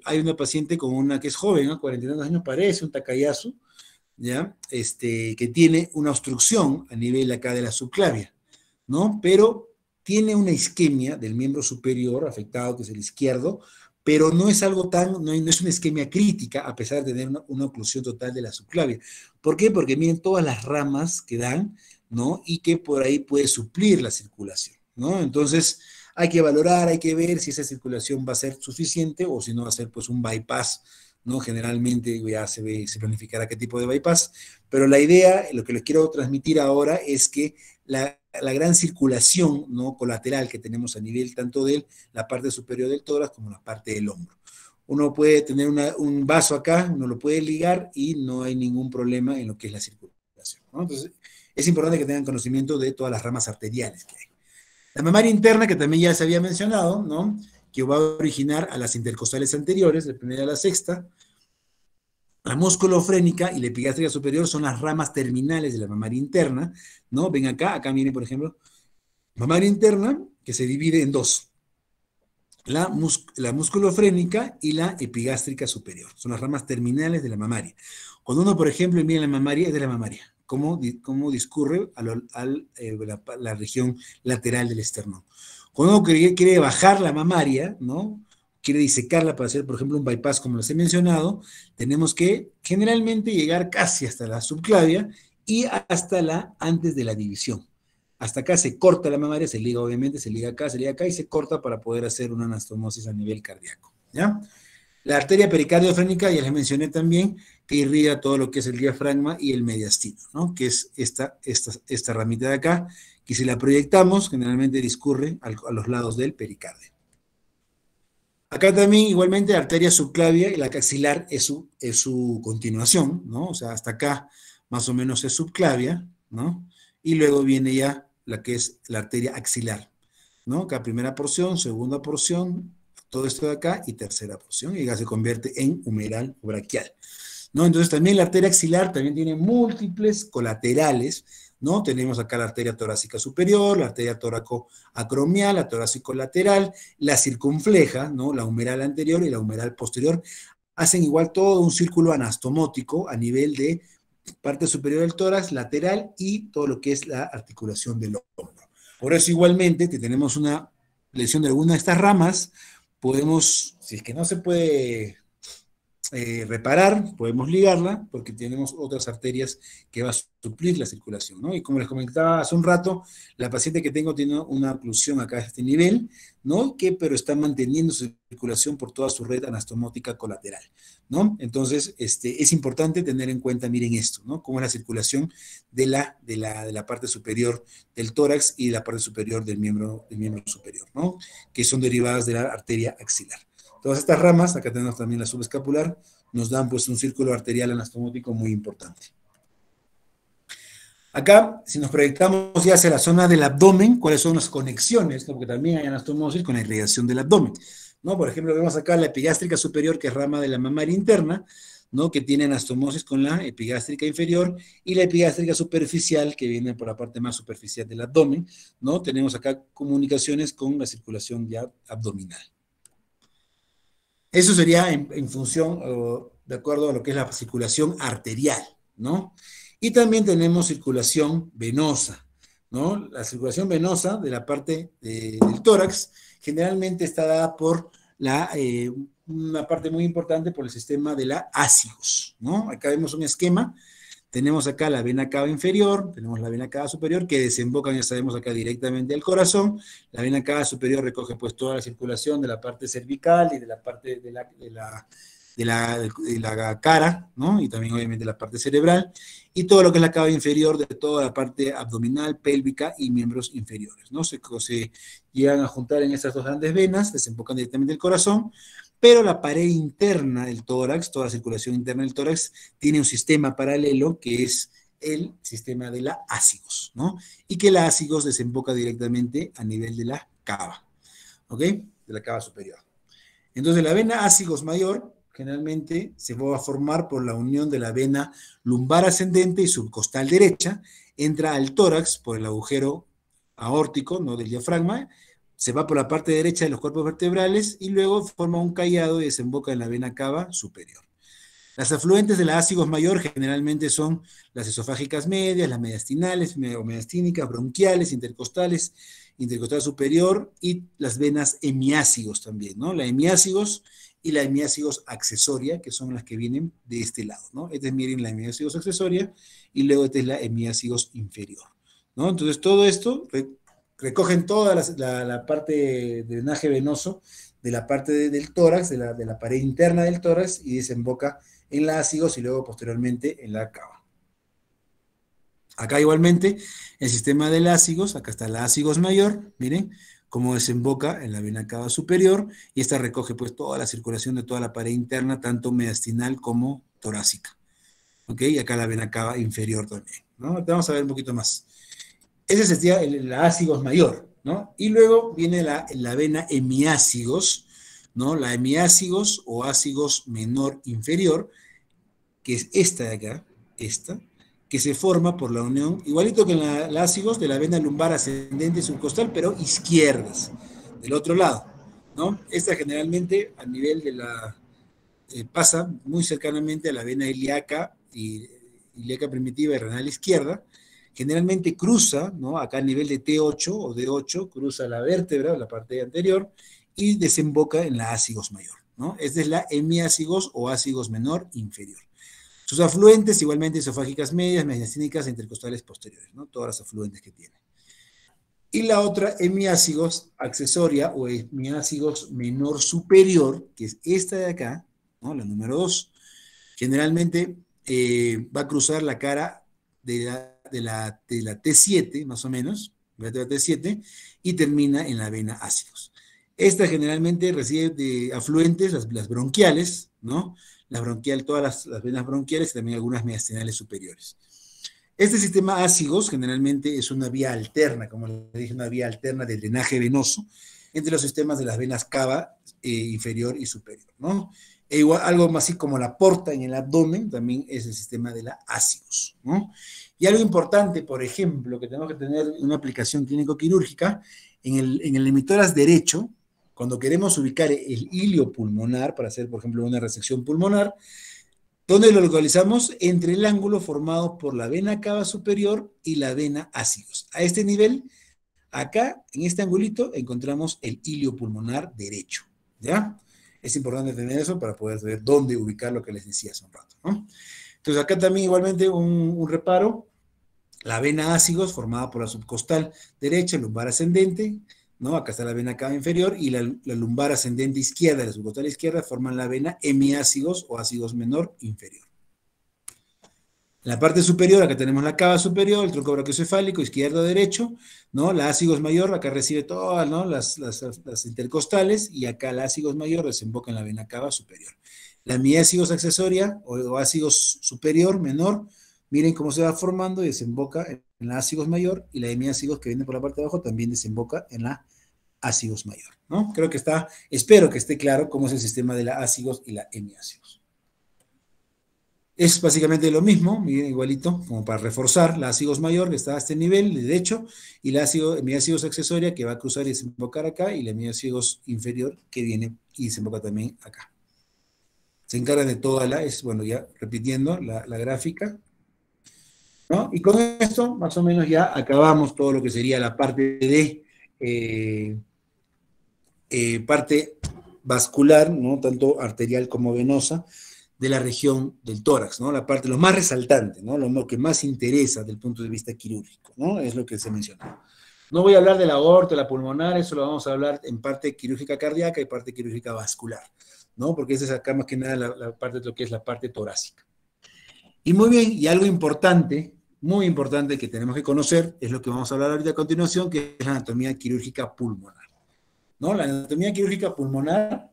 Hay una paciente con una que es joven, ¿no? 49 años, parece un Takayasu, ¿ya? Que tiene una obstrucción a nivel acá de la subclavia, ¿no? Pero tiene una isquemia del miembro superior afectado, que es el izquierdo, pero no es algo no es una isquemia crítica, a pesar de tener una oclusión total de la subclavia. ¿Por qué? Porque miren todas las ramas que dan, ¿no? Y que por ahí puede suplir la circulación, ¿no? Entonces, hay que valorar, hay que ver si esa circulación va a ser suficiente o si no va a ser pues un bypass, ¿no? Generalmente ya se planificará qué tipo de bypass, pero la idea, lo que les quiero transmitir ahora es que la gran circulación, ¿no? Colateral que tenemos a nivel tanto de la parte superior del tórax como la parte del hombro. Uno puede tener un vaso acá, uno lo puede ligar y no hay ningún problema en lo que es la circulación, ¿no? Entonces, es importante que tengan conocimiento de todas las ramas arteriales que hay. La mamaria interna, que también ya se había mencionado, ¿no? Que va a originar a las intercostales anteriores, de primera a la sexta. La musculofrénica y la epigástrica superior son las ramas terminales de la mamaria interna, ¿no? Ven acá viene, por ejemplo, mamaria interna, que se divide en dos. La musculofrénica y la epigástrica superior. Son las ramas terminales de la mamaria. Cuando uno, por ejemplo, mira la mamaria, es de la mamaria. ¿Cómo discurre a la región lateral del esternón? Cuando uno quiere bajar la mamaria, ¿no? Quiere disecarla para hacer, por ejemplo, un bypass, como les he mencionado, tenemos que generalmente llegar casi hasta la subclavia y hasta antes de la división. Hasta acá se corta la mamaria, se liga obviamente, se liga acá y se corta para poder hacer una anastomosis a nivel cardíaco, ¿ya? La arteria pericardiofrénica, ya les mencioné también, que irriga todo lo que es el diafragma y el mediastino, ¿no? Que es esta ramita de acá, que si la proyectamos, generalmente discurre a los lados del pericardio. Acá también, igualmente, la arteria subclavia y la axilar es su continuación, ¿no? O sea, hasta acá más o menos es subclavia, ¿no? Y luego viene ya la que es la arteria axilar, ¿no? Acá primera porción, segunda porción, todo esto de acá y tercera porción, y ya se convierte en humeral o braquial, ¿no? Entonces también la arteria axilar también tiene múltiples colaterales, ¿no? Tenemos acá la arteria torácica superior, la arteria toracoacromial, la torácico lateral, la circunfleja, ¿no? La humeral anterior y la humeral posterior, hacen igual todo un círculo anastomótico a nivel de parte superior del tórax, lateral y todo lo que es la articulación del hombro. Por eso igualmente, que tenemos una lesión de alguna de estas ramas, podemos, si es que no se puede reparar, podemos ligarla, porque tenemos otras arterias que va a suplir la circulación, ¿no? Y como les comentaba hace un rato, la paciente que tengo tiene una oclusión acá a este nivel, ¿no? Pero está manteniendo su circulación por toda su red anastomótica colateral, ¿no? Entonces, es importante tener en cuenta, miren esto, ¿no? Cómo es la circulación de la parte superior del tórax y la parte superior del miembro superior, ¿no? Que son derivadas de la arteria axilar. Todas estas ramas, acá tenemos también la subescapular, nos dan pues un círculo arterial anastomótico muy importante. Acá, si nos proyectamos ya hacia la zona del abdomen, ¿cuáles son las conexiones? ¿No? Porque también hay anastomosis con la irrigación del abdomen, ¿no? Por ejemplo, vemos acá la epigástrica superior, que es rama de la mamaria interna, ¿no? Que tiene anastomosis con la epigástrica inferior, y la epigástrica superficial, que viene por la parte más superficial del abdomen, ¿no? Tenemos acá comunicaciones con la circulación ya abdominal. Eso sería en función, de acuerdo a lo que es la circulación arterial, ¿no? Y también tenemos circulación venosa, ¿no? La circulación venosa de la parte del tórax generalmente está dada por una parte muy importante por el sistema de la ácigos, ¿no? Acá vemos un esquema. Tenemos acá la vena cava inferior, tenemos la vena cava superior, que desembocan, ya sabemos, acá directamente al corazón. La vena cava superior recoge pues toda la circulación de la parte cervical y de la parte de la cara, ¿no? Y también obviamente la parte cerebral, y todo lo que es la cava inferior de toda la parte abdominal, pélvica y miembros inferiores, ¿no? Se llegan a juntar en estas dos grandes venas, desembocan directamente el corazón, pero la pared interna del tórax, toda la circulación interna del tórax, tiene un sistema paralelo que es el sistema de la ácigos, ¿no? Y que la ácigos desemboca directamente a nivel de la cava, ¿ok? De la cava superior. Entonces la vena ácigos mayor generalmente se va a formar por la unión de la vena lumbar ascendente y subcostal derecha, entra al tórax por el agujero aórtico, ¿no? Del diafragma, se va por la parte derecha de los cuerpos vertebrales y luego forma un callado y desemboca en la vena cava superior. Las afluentes de la ácigos mayor generalmente son las esofágicas medias, las mediastinales o mediastínicas, bronquiales, intercostales, intercostal superior y las venas hemiácigos también, ¿no? La hemiácigos y la hemiácigos accesoria, que son las que vienen de este lado, ¿no? Esta es, miren, la hemiácigos accesoria y luego esta es la hemiácigos inferior, ¿no? Entonces todo esto recogen toda la parte de drenaje venoso de la parte del tórax, de la pared interna del tórax y desemboca en la ácigos y luego posteriormente en la cava. Acá igualmente el sistema del ácigos, acá está la ácigos mayor, miren cómo desemboca en la vena cava superior y esta recoge pues toda la circulación de toda la pared interna, tanto mediastinal como torácica. ¿Ok? Y acá la vena cava inferior también, ¿no? Vamos a ver un poquito más. Ese sería la ácigos mayor, ¿no? Y luego viene la vena hemiácigos, ¿no? La hemiácigos o ácigos menor inferior, que es esta de acá, esta, que se forma por la unión, igualito que en la ácigos, de la vena lumbar ascendente y subcostal, pero izquierdas, del otro lado, ¿no? Esta generalmente a nivel de pasa muy cercanamente a la vena ilíaca ilíaca primitiva y renal izquierda, generalmente cruza, ¿no? Acá a nivel de T8 o D8, cruza la vértebra, la parte anterior, y desemboca en la ácigos mayor, ¿no? Esta es la hemiácigos o ácigos menor inferior. Sus afluentes, igualmente esofágicas medias, mediastínicas e intercostales posteriores, ¿no? Todas las afluentes que tiene. Y la otra, hemiácigos accesoria o hemiácigos menor superior, que es esta de acá, ¿no? La número 2, generalmente va a cruzar la cara de la T7, más o menos, de la T7, y termina en la vena ácidos. Esta generalmente recibe de afluentes, las bronquiales, ¿no? Todas las venas bronquiales y también algunas mediastinales superiores. Este sistema ácigos generalmente es una vía alterna, como les dije, una vía alterna del drenaje venoso entre los sistemas de las venas cava inferior y superior, ¿no? E igual, algo más así como la porta en el abdomen, también es el sistema de la ácigos, ¿no? Y algo importante, por ejemplo, que tenemos que tener una aplicación clínico-quirúrgica, en el emitóras derecho, cuando queremos ubicar el hilio pulmonar para hacer, por ejemplo, una resección pulmonar, ¿dónde lo localizamos? Entre el ángulo formado por la vena cava superior y la vena ácigos. A este nivel, acá, en este angulito, encontramos el hilio pulmonar derecho, ¿ya? Es importante tener eso para poder saber dónde ubicar lo que les decía hace un rato, ¿no? Entonces, acá también igualmente un reparo, la vena ácigos formada por la subcostal derecha, lumbar ascendente, ¿no? Acá está la vena cava inferior y la lumbar ascendente izquierda y la subcostal izquierda forman la vena hemiácigos o ácigos menor inferior. En la parte superior, acá tenemos la cava superior, el tronco brachiocefálico, izquierdo, derecho, ¿no? La ácigos mayor, acá recibe todas, ¿no? las intercostales, y acá la ácigos mayor desemboca en la vena cava superior. La miácigos accesoria, o ácigos superior, menor, miren cómo se va formando y desemboca en la ácigos mayor, y la hemiácigos que viene por la parte de abajo también desemboca en la ácigos mayor, ¿no? Espero que esté claro cómo es el sistema de la ácigos y la hemiácigos. Es básicamente lo mismo, miren, igualito, como para reforzar la ácigos mayor que está a este nivel derecho y la hemiácigos accesoria que va a cruzar y desembocar acá, y la hemiácigos inferior que viene y desemboca también acá. Se encarga de toda bueno, ya repitiendo la gráfica, ¿no? Y con esto, más o menos, ya acabamos todo lo que sería la parte de parte vascular, ¿no? Tanto arterial como venosa, de la región del tórax, ¿no? La parte, lo más resaltante, ¿no? Lo que más interesa desde el punto de vista quirúrgico, ¿no? Es lo que se mencionó. No voy a hablar de la aorta, la pulmonar, eso lo vamos a hablar en parte quirúrgica cardíaca y parte quirúrgica vascular, ¿no? Porque esa es acá más que nada la parte de lo que es la parte torácica. Y muy bien, y algo importante, muy importante que tenemos que conocer, es lo que vamos a hablar ahorita a continuación, que es la anatomía quirúrgica pulmonar, ¿no? La anatomía quirúrgica pulmonar,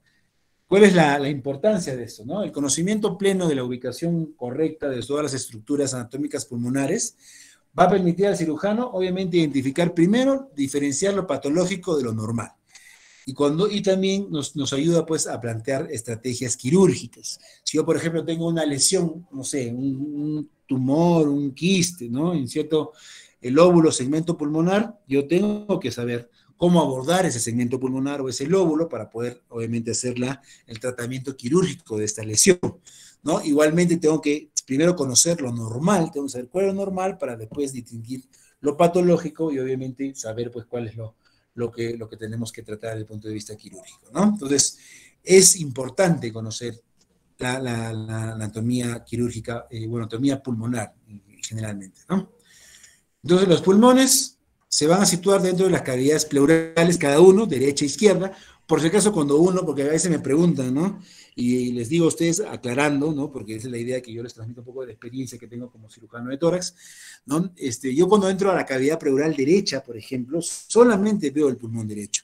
¿cuál es la importancia de esto, no? El conocimiento pleno de la ubicación correcta de todas las estructuras anatómicas pulmonares va a permitir al cirujano, obviamente, identificar primero, diferenciar lo patológico de lo normal. Y también nos ayuda, pues, a plantear estrategias quirúrgicas. Si yo, por ejemplo, tengo una lesión, no sé, un tumor, un quiste, ¿no? En cierto, el lóbulo segmento pulmonar, yo tengo que saber cómo abordar ese segmento pulmonar o ese lóbulo para poder, obviamente, hacer el tratamiento quirúrgico de esta lesión, ¿no? Igualmente tengo que primero conocer lo normal, tengo que saber cuál es lo normal para después distinguir lo patológico y obviamente saber pues cuál es lo que tenemos que tratar desde el punto de vista quirúrgico, ¿no? Entonces, es importante conocer la anatomía quirúrgica, bueno, anatomía pulmonar generalmente, ¿no? Entonces, los pulmones se van a situar dentro de las cavidades pleurales, cada uno, derecha e izquierda. Por si acaso, cuando uno, porque a veces me preguntan, ¿no? Y les digo a ustedes, aclarando, ¿no? Porque esa es la idea que yo les transmito un poco de la experiencia que tengo como cirujano de tórax, ¿no? Yo cuando entro a la cavidad pleural derecha, por ejemplo, solamente veo el pulmón derecho.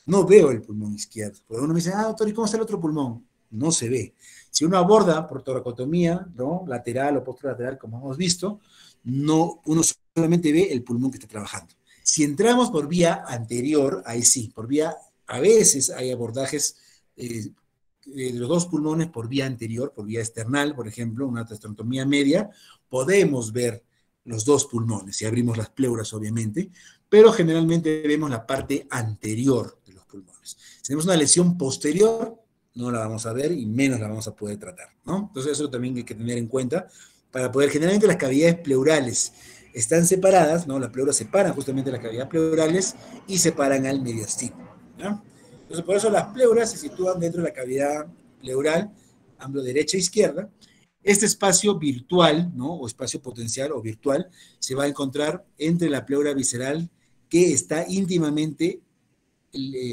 No veo el pulmón izquierdo. Porque uno me dice, doctor, ¿y cómo está el otro pulmón? No se ve. Si uno aborda por toracotomía, ¿no? Lateral o postrolateral, como hemos visto, no, uno solamente ve el pulmón que está trabajando. Si entramos por vía anterior, ahí sí, por vía, a veces hay abordajes de los dos pulmones por vía anterior, por vía external, por ejemplo, una trasterotomía media, podemos ver los dos pulmones, si abrimos las pleuras, obviamente, pero generalmente vemos la parte anterior de los pulmones. Si tenemos una lesión posterior, no la vamos a ver y menos la vamos a poder tratar, ¿no? Entonces eso también hay que tener en cuenta para poder, generalmente las cavidades pleurales están separadas, ¿no? Las pleuras separan justamente las cavidades pleurales y separan al mediastino, ¿no? Entonces, por eso las pleuras se sitúan dentro de la cavidad pleural, ambos derecha e izquierda. Este espacio virtual, ¿no? O espacio potencial o virtual, se va a encontrar entre la pleura visceral que está íntimamente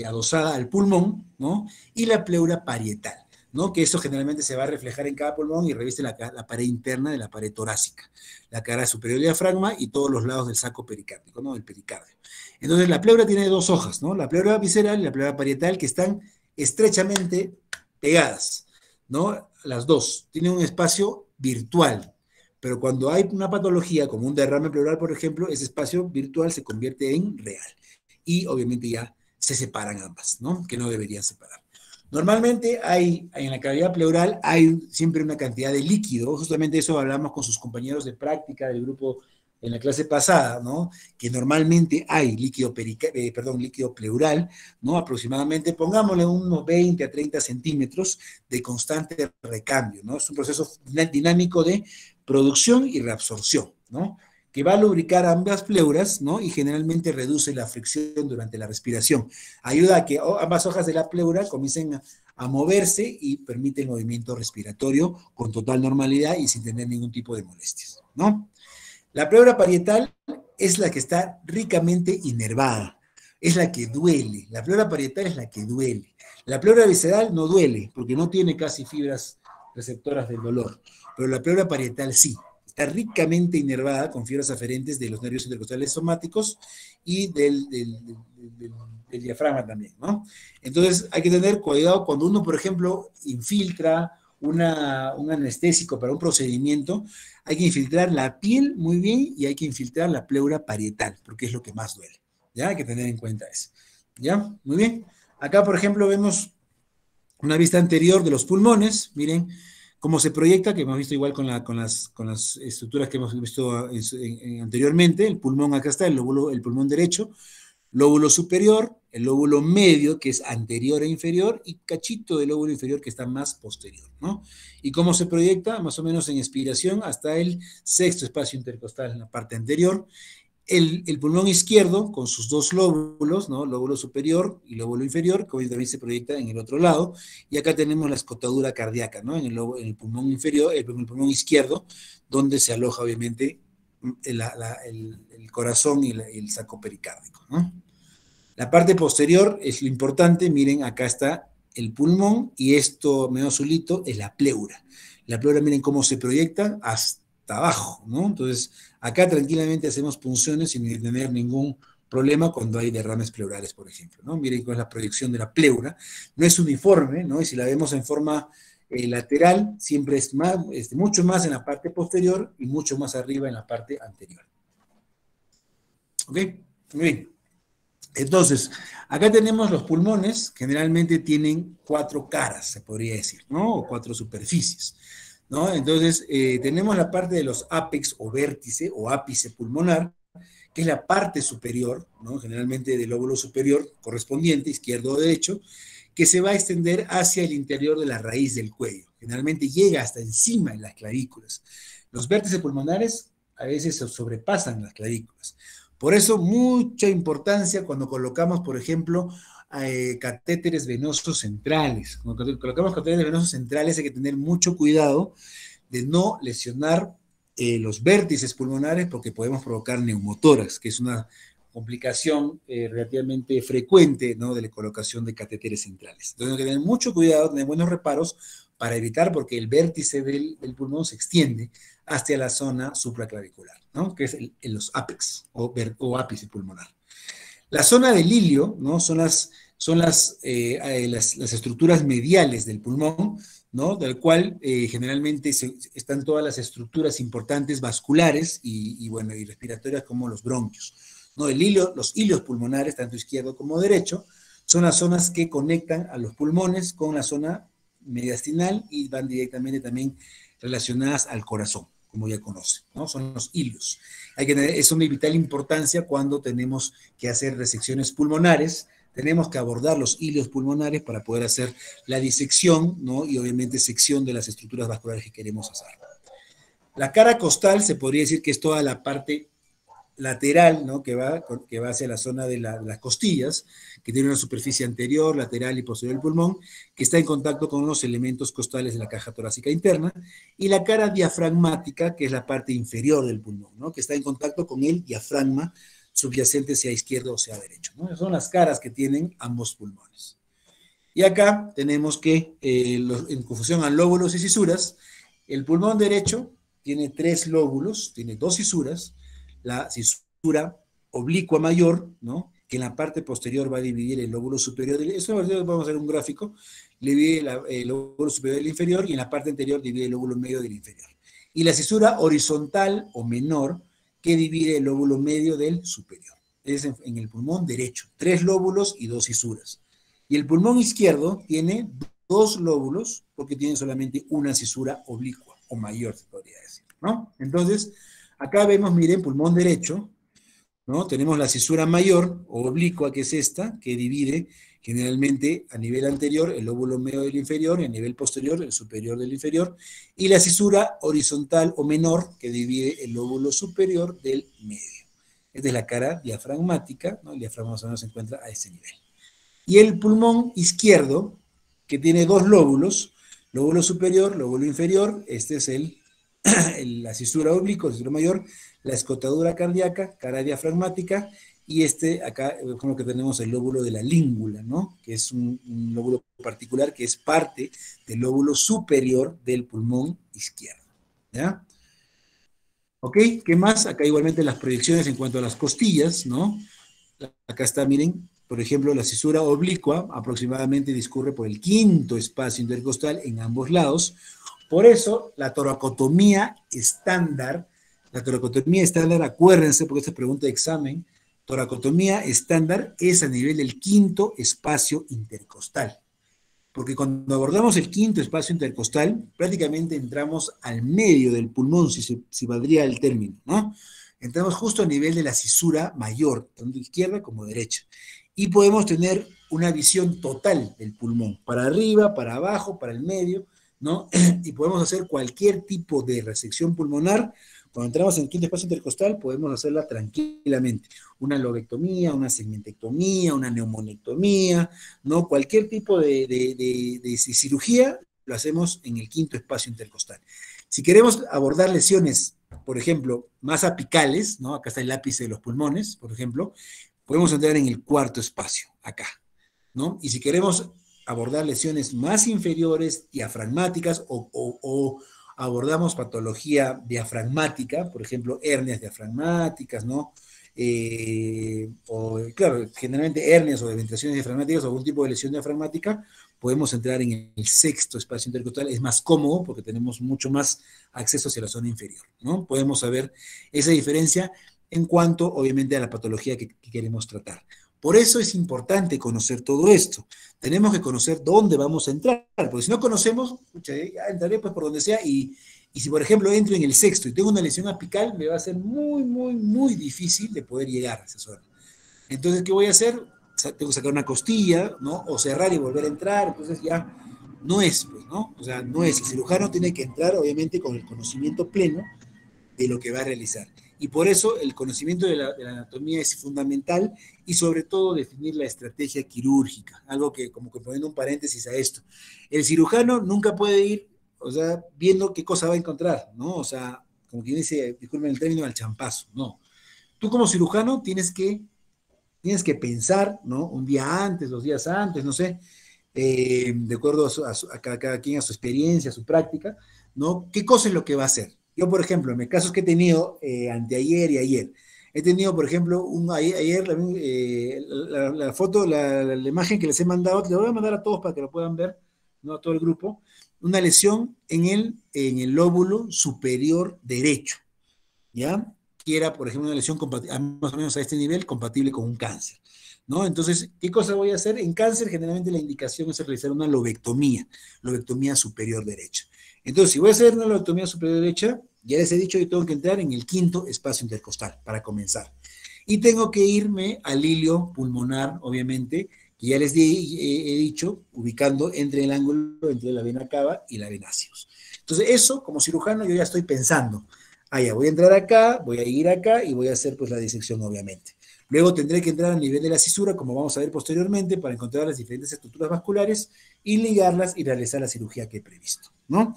adosada al pulmón, ¿no? Y la pleura parietal, ¿no? Que eso generalmente se va a reflejar en cada pulmón y reviste la pared interna de la pared torácica, la cara superior del diafragma y todos los lados del saco pericárdico, ¿no? Del pericardio. Entonces, la pleura tiene dos hojas, ¿no? La pleura visceral y la pleura parietal, que están estrechamente pegadas, ¿no? Las dos. Tienen un espacio virtual, pero cuando hay una patología, como un derrame pleural, por ejemplo, ese espacio virtual se convierte en real. Y obviamente ya se separan ambas, ¿no? Que no deberían separar. Normalmente en la cavidad pleural hay siempre una cantidad de líquido, justamente eso hablamos con sus compañeros de práctica del grupo en la clase pasada, ¿no? Que normalmente hay líquido pleural, ¿no? Aproximadamente, pongámosle unos 20 a 30 centímetros de constante recambio, ¿no? Es un proceso dinámico de producción y reabsorción, ¿no? Que va a lubricar ambas pleuras, ¿no? Y generalmente reduce la fricción durante la respiración. Ayuda a que ambas hojas de la pleura comiencen a moverse y permite el movimiento respiratorio con total normalidad y sin tener ningún tipo de molestias, ¿no? La pleura parietal es la que está ricamente inervada, es la que duele. La pleura parietal es la que duele. La pleura visceral no duele porque no tiene casi fibras receptoras del dolor, pero la pleura parietal sí. Está ricamente inervada con fibras aferentes de los nervios intercostales somáticos y del diafragma también, ¿no? Entonces hay que tener cuidado cuando uno, por ejemplo, infiltra un anestésico para un procedimiento, hay que infiltrar la piel muy bien y hay que infiltrar la pleura parietal, porque es lo que más duele, ¿ya? Hay que tener en cuenta eso, ¿ya? Muy bien. Acá, por ejemplo, vemos una vista anterior de los pulmones, miren cómo se proyecta, que hemos visto igual con las estructuras que hemos visto anteriormente. El pulmón acá está, el pulmón derecho, lóbulo superior, el lóbulo medio, que es anterior e inferior, y cachito del lóbulo inferior, que está más posterior, ¿no? Y cómo se proyecta, más o menos en expiración, hasta el sexto espacio intercostal en la parte anterior. El pulmón izquierdo, con sus dos lóbulos, ¿no? Lóbulo superior y lóbulo inferior, que hoy también se proyecta en el otro lado, y acá tenemos la escotadura cardíaca, ¿no? En el pulmón inferior, el pulmón izquierdo, donde se aloja obviamente el corazón y el saco pericárdico, ¿no? La parte posterior es lo importante, miren, acá está el pulmón y esto medio azulito es la pleura. La pleura, miren cómo se proyecta hasta abajo, ¿no? Entonces, acá tranquilamente hacemos punciones sin tener ningún problema cuando hay derrames pleurales, por ejemplo, ¿no? Miren cómo es la proyección de la pleura. No es uniforme, ¿no? Y si la vemos en forma lateral, siempre es mucho más en la parte posterior y mucho más arriba en la parte anterior. ¿Ok? Muy bien. Entonces, acá tenemos los pulmones, generalmente tienen 4 caras, se podría decir, ¿no? O 4 superficies. ¿no? Entonces, tenemos la parte de los ápex o vértice o ápice pulmonar, que es la parte superior, ¿no? Generalmente del lóbulo superior correspondiente, izquierdo o derecho, que se va a extender hacia el interior de la raíz del cuello. Generalmente llega hasta encima de las clavículas. Los vértices pulmonares a veces sobrepasan las clavículas. Por eso, mucha importancia cuando colocamos, por ejemplo, catéteres venosos centrales. Cuando colocamos catéteres venosos centrales hay que tener mucho cuidado de no lesionar los vértices pulmonares porque podemos provocar neumotórax, que es una complicación relativamente frecuente, ¿no?, de la colocación de catéteres centrales. Entonces hay que tener mucho cuidado, tener buenos reparos para evitar, porque el vértice del pulmón se extiende hacia la zona supraclavicular, ¿no?, que es los ápex o ápice pulmonar. La zona del ilio, ¿no?, son las estructuras mediales del pulmón, ¿no?, del cual generalmente están todas las estructuras importantes vasculares y respiratorias, como los bronquios, ¿no? Los ilios pulmonares, tanto izquierdo como derecho, son las zonas que conectan a los pulmones con la zona mediastinal y van directamente también relacionadas al corazón, como ya conocen, ¿no? Son los ilios. Son de vital importancia cuando tenemos que hacer resecciones pulmonares. Tenemos que abordar los ilios pulmonares para poder hacer la disección, ¿no?, y obviamente sección de las estructuras vasculares que queremos hacer. La cara costal se podría decir que es toda la parte lateral, ¿no?, que va hacia la zona de las costillas, que tiene una superficie anterior, lateral y posterior del pulmón, que está en contacto con los elementos costales de la caja torácica interna, y la cara diafragmática, que es la parte inferior del pulmón, ¿no?, que está en contacto con el diafragma subyacente, sea izquierdo o sea derecho, ¿no? Esas son las caras que tienen ambos pulmones. Y acá tenemos que, en confusión a lóbulos y cisuras, el pulmón derecho tiene 3 lóbulos, tiene 2 cisuras. La cisura oblicua mayor, ¿no?, que en la parte posterior va a dividir el lóbulo superior, eso vamos a hacer un gráfico, divide el lóbulo superior del inferior, y en la parte anterior divide el lóbulo medio del inferior. Y la cisura horizontal o menor, que divide el lóbulo medio del superior. Es en el pulmón derecho, 3 lóbulos y 2 cisuras. Y el pulmón izquierdo tiene 2 lóbulos, porque tiene solamente una cisura oblicua, o mayor, se podría decir, ¿no? Entonces, acá vemos, miren, pulmón derecho, ¿no? Tenemos la cisura mayor o oblicua, que es esta, que divide generalmente a nivel anterior el lóbulo medio del inferior y a nivel posterior el superior del inferior, y la cisura horizontal o menor, que divide el lóbulo superior del medio. Esta es la cara diafragmática, ¿no? El diafragma más o menos se encuentra a ese nivel. Y el pulmón izquierdo, que tiene 2 lóbulos, lóbulo superior, lóbulo inferior, este es la cisura oblicua, cisura mayor, la escotadura cardíaca, cara diafragmática, y acá como que tenemos el lóbulo de la língula, ¿no?, que es un lóbulo particular que es parte del lóbulo superior del pulmón izquierdo, ¿ya? ¿Ok? ¿Qué más? Acá igualmente las proyecciones en cuanto a las costillas, ¿no? Acá está, miren, por ejemplo, la cisura oblicua aproximadamente discurre por el 5º espacio intercostal en ambos lados. Por eso, la toracotomía estándar, acuérdense, porque esta es pregunta de examen, toracotomía estándar es a nivel del 5º espacio intercostal. Porque cuando abordamos el 5º espacio intercostal, prácticamente entramos al medio del pulmón, si valdría el término, ¿no? Entramos justo a nivel de la cisura mayor, tanto izquierda como derecha. Y podemos tener una visión total del pulmón, para arriba, para abajo, para el medio, ¿no? Y podemos hacer cualquier tipo de resección pulmonar. Cuando entramos en el 5º espacio intercostal, podemos hacerla tranquilamente. Una lobectomía, una segmentectomía, una neumonectomía, ¿no? Cualquier tipo de cirugía lo hacemos en el 5º espacio intercostal. Si queremos abordar lesiones, por ejemplo, más apicales, ¿no? Acá está el ápice de los pulmones, por ejemplo, podemos entrar en el 4º espacio, acá, ¿no? Y si queremos abordar lesiones más inferiores, diafragmáticas, o abordamos patología diafragmática, por ejemplo, hernias diafragmáticas, ¿no? Claro, generalmente hernias o ventilaciones diafragmáticas o algún tipo de lesión diafragmática, podemos entrar en el 6º espacio intercostal. Es más cómodo porque tenemos mucho más acceso hacia la zona inferior, ¿no? Podemos saber esa diferencia en cuanto, obviamente, a la patología que queremos tratar. Por eso es importante conocer todo esto. Tenemos que conocer dónde vamos a entrar, porque si no conocemos, pucha, ya entraré pues por donde sea y si por ejemplo entro en el sexto y tengo una lesión apical, me va a ser muy difícil de poder llegar a esa zona. Entonces, ¿qué voy a hacer? Tengo que sacar una costilla, ¿no? O cerrar y volver a entrar, entonces ya no es, pues, ¿no? O sea, no es. El cirujano tiene que entrar, obviamente, con el conocimiento pleno de lo que va a realizar. Y por eso el conocimiento de la anatomía es fundamental y sobre todo definir la estrategia quirúrgica, algo que como que poniendo un paréntesis a esto. El cirujano nunca puede ir, o sea, viendo qué cosa va a encontrar, ¿no? O sea, como quien dice, disculpen el término, al champazo, no. Tú como cirujano tienes que pensar, ¿no? Un día antes, 2 días antes, no sé, de acuerdo a cada quien, a su experiencia, a su práctica, ¿no? ¿Qué cosa es lo que va a hacer? Yo, por ejemplo, en mis casos que he tenido anteayer y ayer, he tenido, por ejemplo, ayer la foto, la imagen que les he mandado, te la voy a mandar a todos para que lo puedan ver, ¿no? A todo el grupo, una lesión en el lóbulo superior derecho, ¿ya? Que era, por ejemplo, una lesión más o menos a este nivel, compatible con un cáncer, ¿no? Entonces, ¿qué cosa voy a hacer? En cáncer, generalmente la indicación es realizar una lobectomía superior derecha. Entonces, si voy a hacer una lobectomía superior derecha, ya les he dicho que tengo que entrar en el quinto espacio intercostal para comenzar. Y tengo que irme al hilio pulmonar, obviamente, que ya les he dicho, ubicando entre el ángulo entre la vena cava y la vena cius. Entonces, eso, como cirujano, yo ya estoy pensando, ya voy a entrar acá, voy a ir acá y voy a hacer pues la disección, obviamente. Luego tendré que entrar a nivel de la cisura, como vamos a ver posteriormente, para encontrar las diferentes estructuras vasculares y ligarlas y realizar la cirugía que he previsto, ¿no?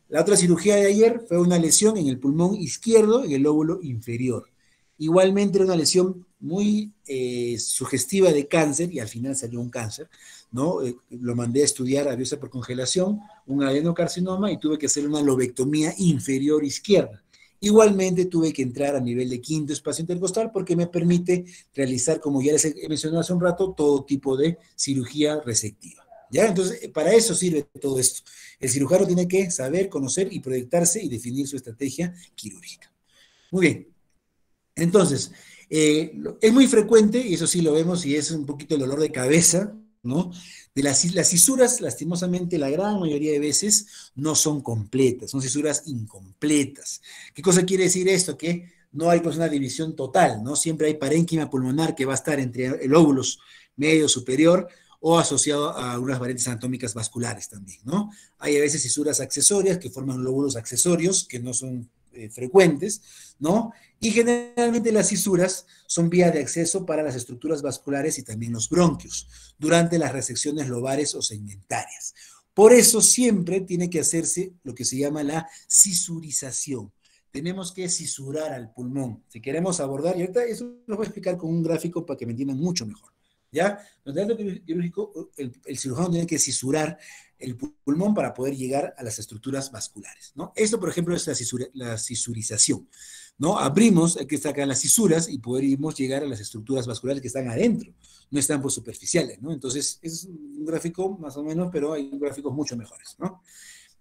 La otra cirugía de ayer fue una lesión en el pulmón izquierdo, en el lóbulo inferior. Igualmente era una lesión muy sugestiva de cáncer y al final salió un cáncer, ¿no? Lo mandé a estudiar a biopsia por congelación, un adenocarcinoma y tuve que hacer una lobectomía inferior izquierda. Igualmente tuve que entrar a nivel de quinto espacio intercostal porque me permite realizar, como ya les he mencionado hace un rato, todo tipo de cirugía resectiva. ¿Ya? Entonces, para eso sirve todo esto. El cirujano tiene que saber, conocer y proyectarse y definir su estrategia quirúrgica. Muy bien. Entonces, es muy frecuente, y eso sí lo vemos, y es un poquito el dolor de cabeza, ¿no? Las cisuras, lastimosamente, la gran mayoría de veces no son completas, son cisuras incompletas. ¿Qué cosa quiere decir esto? Que no hay pues una división total, ¿no? Siempre hay parénquima pulmonar que va a estar entre el óvulos medio superior o asociado a unas variantes anatómicas vasculares también, ¿no? Hay a veces cisuras accesorias que forman lóbulos accesorios que no son frecuentes, ¿no? Y generalmente las cisuras son vía de acceso para las estructuras vasculares y también los bronquios durante las resecciones lobares o segmentarias. Por eso siempre tiene que hacerse lo que se llama la cisurización. Tenemos que cisurar al pulmón. Si queremos abordar, y ahorita eso lo voy a explicar con un gráfico para que me entiendan mucho mejor. ¿Ya? En el tratamiento quirúrgico, el cirujano tiene que cisurar el pulmón para poder llegar a las estructuras vasculares, ¿no? Esto, por ejemplo, es la cisurización, ¿no? Abrimos, hay que sacar las cisuras y podemos llegar a las estructuras vasculares que están adentro, no están pues superficiales, ¿no? Entonces, es un gráfico más o menos, pero hay gráficos mucho mejores, ¿no?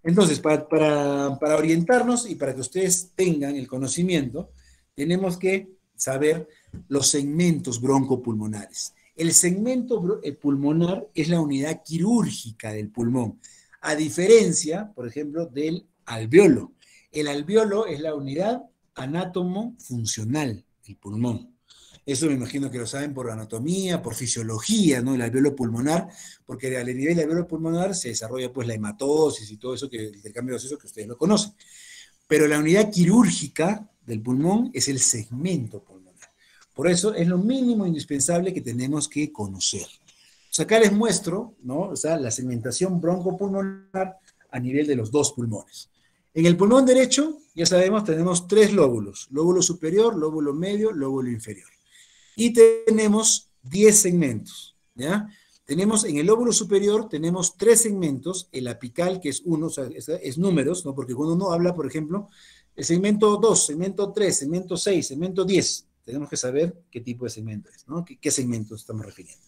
Entonces, para orientarnos y para que ustedes tengan el conocimiento, tenemos que saber los segmentos broncopulmonares. El segmento pulmonar es la unidad quirúrgica del pulmón, a diferencia, por ejemplo, del alveolo. El alveolo es la unidad anátomo-funcional del pulmón. Eso me imagino que lo saben por anatomía, por fisiología, ¿no? El alveolo pulmonar, porque al nivel del alveolo pulmonar se desarrolla pues la hematosis y todo eso, el intercambio gaseoso que ustedes lo conocen. Pero la unidad quirúrgica del pulmón es el segmento pulmonar. Por eso es lo mínimo indispensable que tenemos que conocer. O sea, acá les muestro, ¿no? O sea, la segmentación broncopulmonar a nivel de los dos pulmones. En el pulmón derecho, ya sabemos, tenemos 3 lóbulos: lóbulo superior, lóbulo medio, lóbulo inferior. Y tenemos 10 segmentos, ¿ya? Tenemos en el lóbulo superior, tenemos 3 segmentos, el apical, que es 1, o sea, es números, ¿no? Porque cuando uno habla, por ejemplo, el segmento 2, segmento 3, segmento 6, segmento 10, tenemos que saber qué tipo de segmento es, ¿no? ¿Qué segmento estamos refiriendo?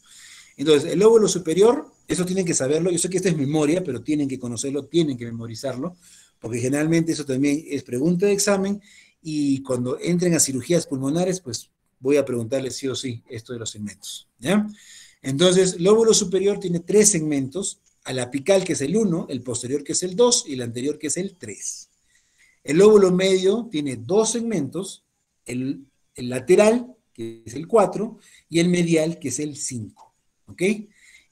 Entonces, el lóbulo superior, eso tienen que saberlo. Yo sé que esta es memoria, pero tienen que conocerlo, tienen que memorizarlo, porque generalmente eso también es pregunta de examen, y cuando entren a cirugías pulmonares, pues voy a preguntarle sí o sí esto de los segmentos, ¿ya? Entonces, lóbulo superior tiene 3 segmentos, al apical que es el 1, el posterior que es el 2 y el anterior que es el 3. El lóbulo medio tiene 2 segmentos, el lateral, que es el 4, y el medial, que es el 5, ¿ok?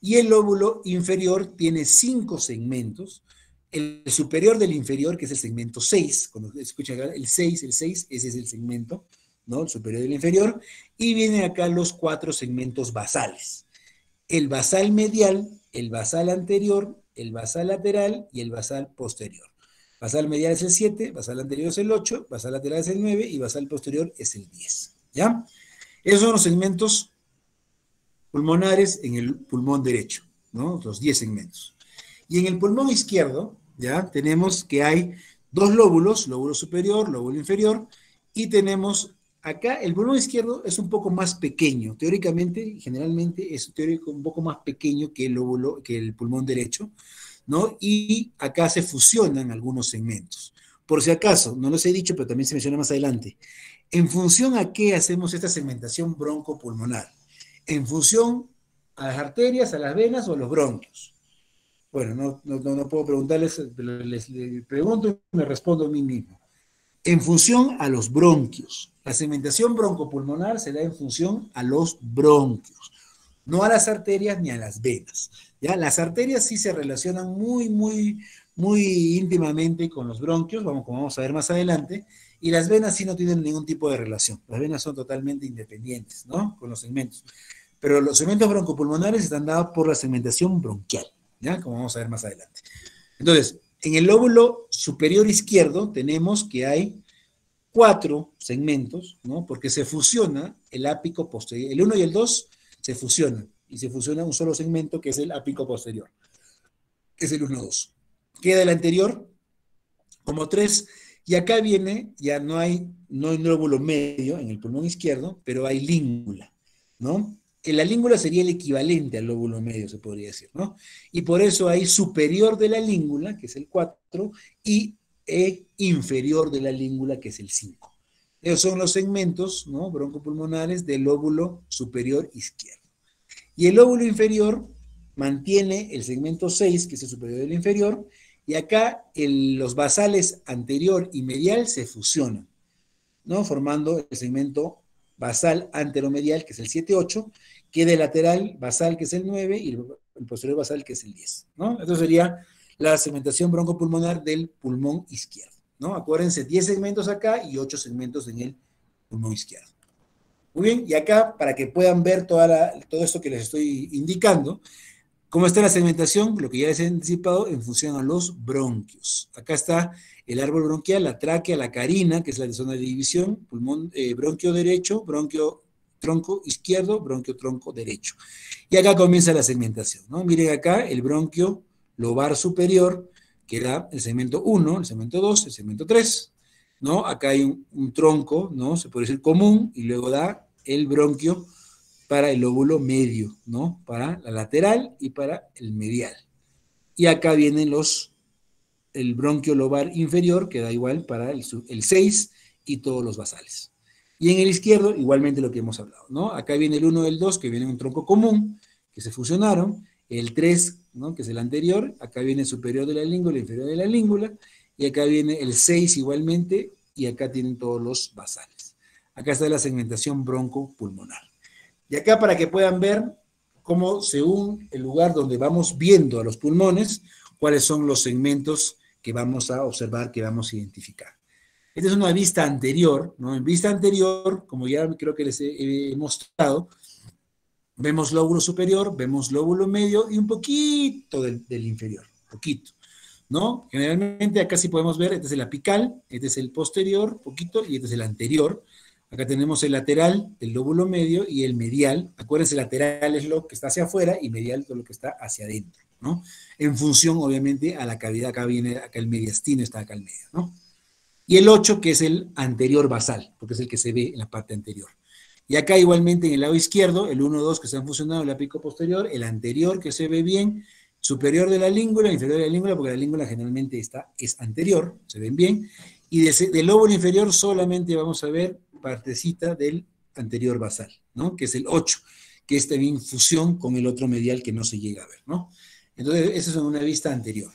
Y el lóbulo inferior tiene 5 segmentos, el superior del inferior, que es el segmento 6, cuando escuchan el 6, ese es el segmento, ¿no? El superior del inferior, y vienen acá los 4 segmentos basales. El basal medial, el basal anterior, el basal lateral y el basal posterior. Basal medial es el 7, basal anterior es el 8, basal lateral es el 9 y basal posterior es el 10, ¿ya? Esos son los segmentos pulmonares en el pulmón derecho, ¿no? Los 10 segmentos. Y en el pulmón izquierdo, ya tenemos que hay 2 lóbulos, lóbulo superior, lóbulo inferior, y tenemos acá el pulmón izquierdo es un poco más pequeño, teóricamente, generalmente es un poco más pequeño que el lóbulo, que el pulmón derecho, ¿no? Y acá se fusionan algunos segmentos. Por si acaso, no los he dicho, pero también se menciona más adelante. ¿En función a qué hacemos esta segmentación broncopulmonar? En función a las arterias, a las venas o a los bronquios. Bueno, no puedo preguntarles, pero les pregunto y me respondo a mí mismo. En función a los bronquios. La segmentación broncopulmonar se da en función a los bronquios, no a las arterias ni a las venas. ¿Ya? Las arterias sí se relacionan muy íntimamente con los bronquios, como vamos a ver más adelante, y las venas sí no tienen ningún tipo de relación. Las venas son totalmente independientes, ¿no? Con los segmentos. Pero los segmentos broncopulmonares están dados por la segmentación bronquial, ¿ya? Como vamos a ver más adelante. Entonces, en el lóbulo superior izquierdo tenemos que hay 4 segmentos, ¿no? Porque se fusiona el ápico posterior. El 1 y el 2 se fusionan, y se fusiona un solo segmento que es el ápico posterior. Es el 1-2. Queda el anterior como 3, y acá viene, ya no hay lóbulo medio en el pulmón izquierdo, pero hay língula, ¿no? La língula sería el equivalente al lóbulo medio, se podría decir, ¿no? Y por eso hay superior de la língula, que es el 4, y inferior de la língula, que es el 5. Esos son los segmentos, ¿no? Broncopulmonares del lóbulo superior izquierdo. Y el lóbulo inferior mantiene el segmento 6, que es el superior del inferior, y acá los basales anterior y medial se fusionan, ¿no? Formando el segmento basal anteromedial, que es el 7-8, queda el lateral basal, que es el 9, y el posterior basal, que es el 10, ¿no? Esto sería la segmentación broncopulmonar del pulmón izquierdo, ¿no? Acuérdense, 10 segmentos acá y 8 segmentos en el pulmón izquierdo. Muy bien, y acá, para que puedan ver todo esto que les estoy indicando, ¿cómo está la segmentación? Lo que ya les he anticipado en función a los bronquios. Acá está el árbol bronquial, la tráquea, la carina, que es la zona de división, pulmón, bronquio derecho, bronquio tronco izquierdo, bronquio tronco derecho. Y acá comienza la segmentación, ¿no? Miren acá el bronquio lobar superior, que da el segmento 1, el segmento 2, el segmento 3, ¿no? Acá hay un tronco, ¿no? Se puede decir común, y luego da el bronquio para el lóbulo medio, ¿no? Para la lateral y para el medial. Y acá vienen el bronquio lobar inferior, que da igual para el 6 y todos los basales. Y en el izquierdo, igualmente lo que hemos hablado, ¿no? Acá viene el 1 y el 2, que vienen un tronco común, que se fusionaron, el 3, ¿no? Que es el anterior, acá viene el superior de la língula, el inferior de la língula, y acá viene el 6 igualmente, y acá tienen todos los basales. Acá está la segmentación broncopulmonar. Y acá para que puedan ver cómo, según el lugar donde vamos viendo a los pulmones, cuáles son los segmentos que vamos a observar, que vamos a identificar. Esta es una vista anterior, ¿no? En vista anterior, como ya creo que les he mostrado, vemos lóbulo superior, vemos lóbulo medio y un poquito del inferior, poquito, ¿no? Generalmente acá sí podemos ver, este es el apical, este es el posterior, poquito, y este es el anterior. Acá tenemos el lateral, el lóbulo medio y el medial. Acuérdense, lateral es lo que está hacia afuera y medial es lo que está hacia adentro, ¿no? En función, obviamente, a la cavidad. Acá viene, acá el mediastino está acá al medio, ¿no? Y el 8, que es el anterior basal, porque es el que se ve en la parte anterior. Y acá igualmente en el lado izquierdo, el 1, 2 que se han fusionado, el ápico posterior, el anterior que se ve bien, superior de la língula, inferior de la língula, porque la língula generalmente es anterior, se ven bien. Y del lóbulo inferior solamente vamos a ver partecita del anterior basal, ¿no? Que es el 8, que es también fusión con el otro medial que no se llega a ver, ¿no? Entonces, eso es en una vista anterior.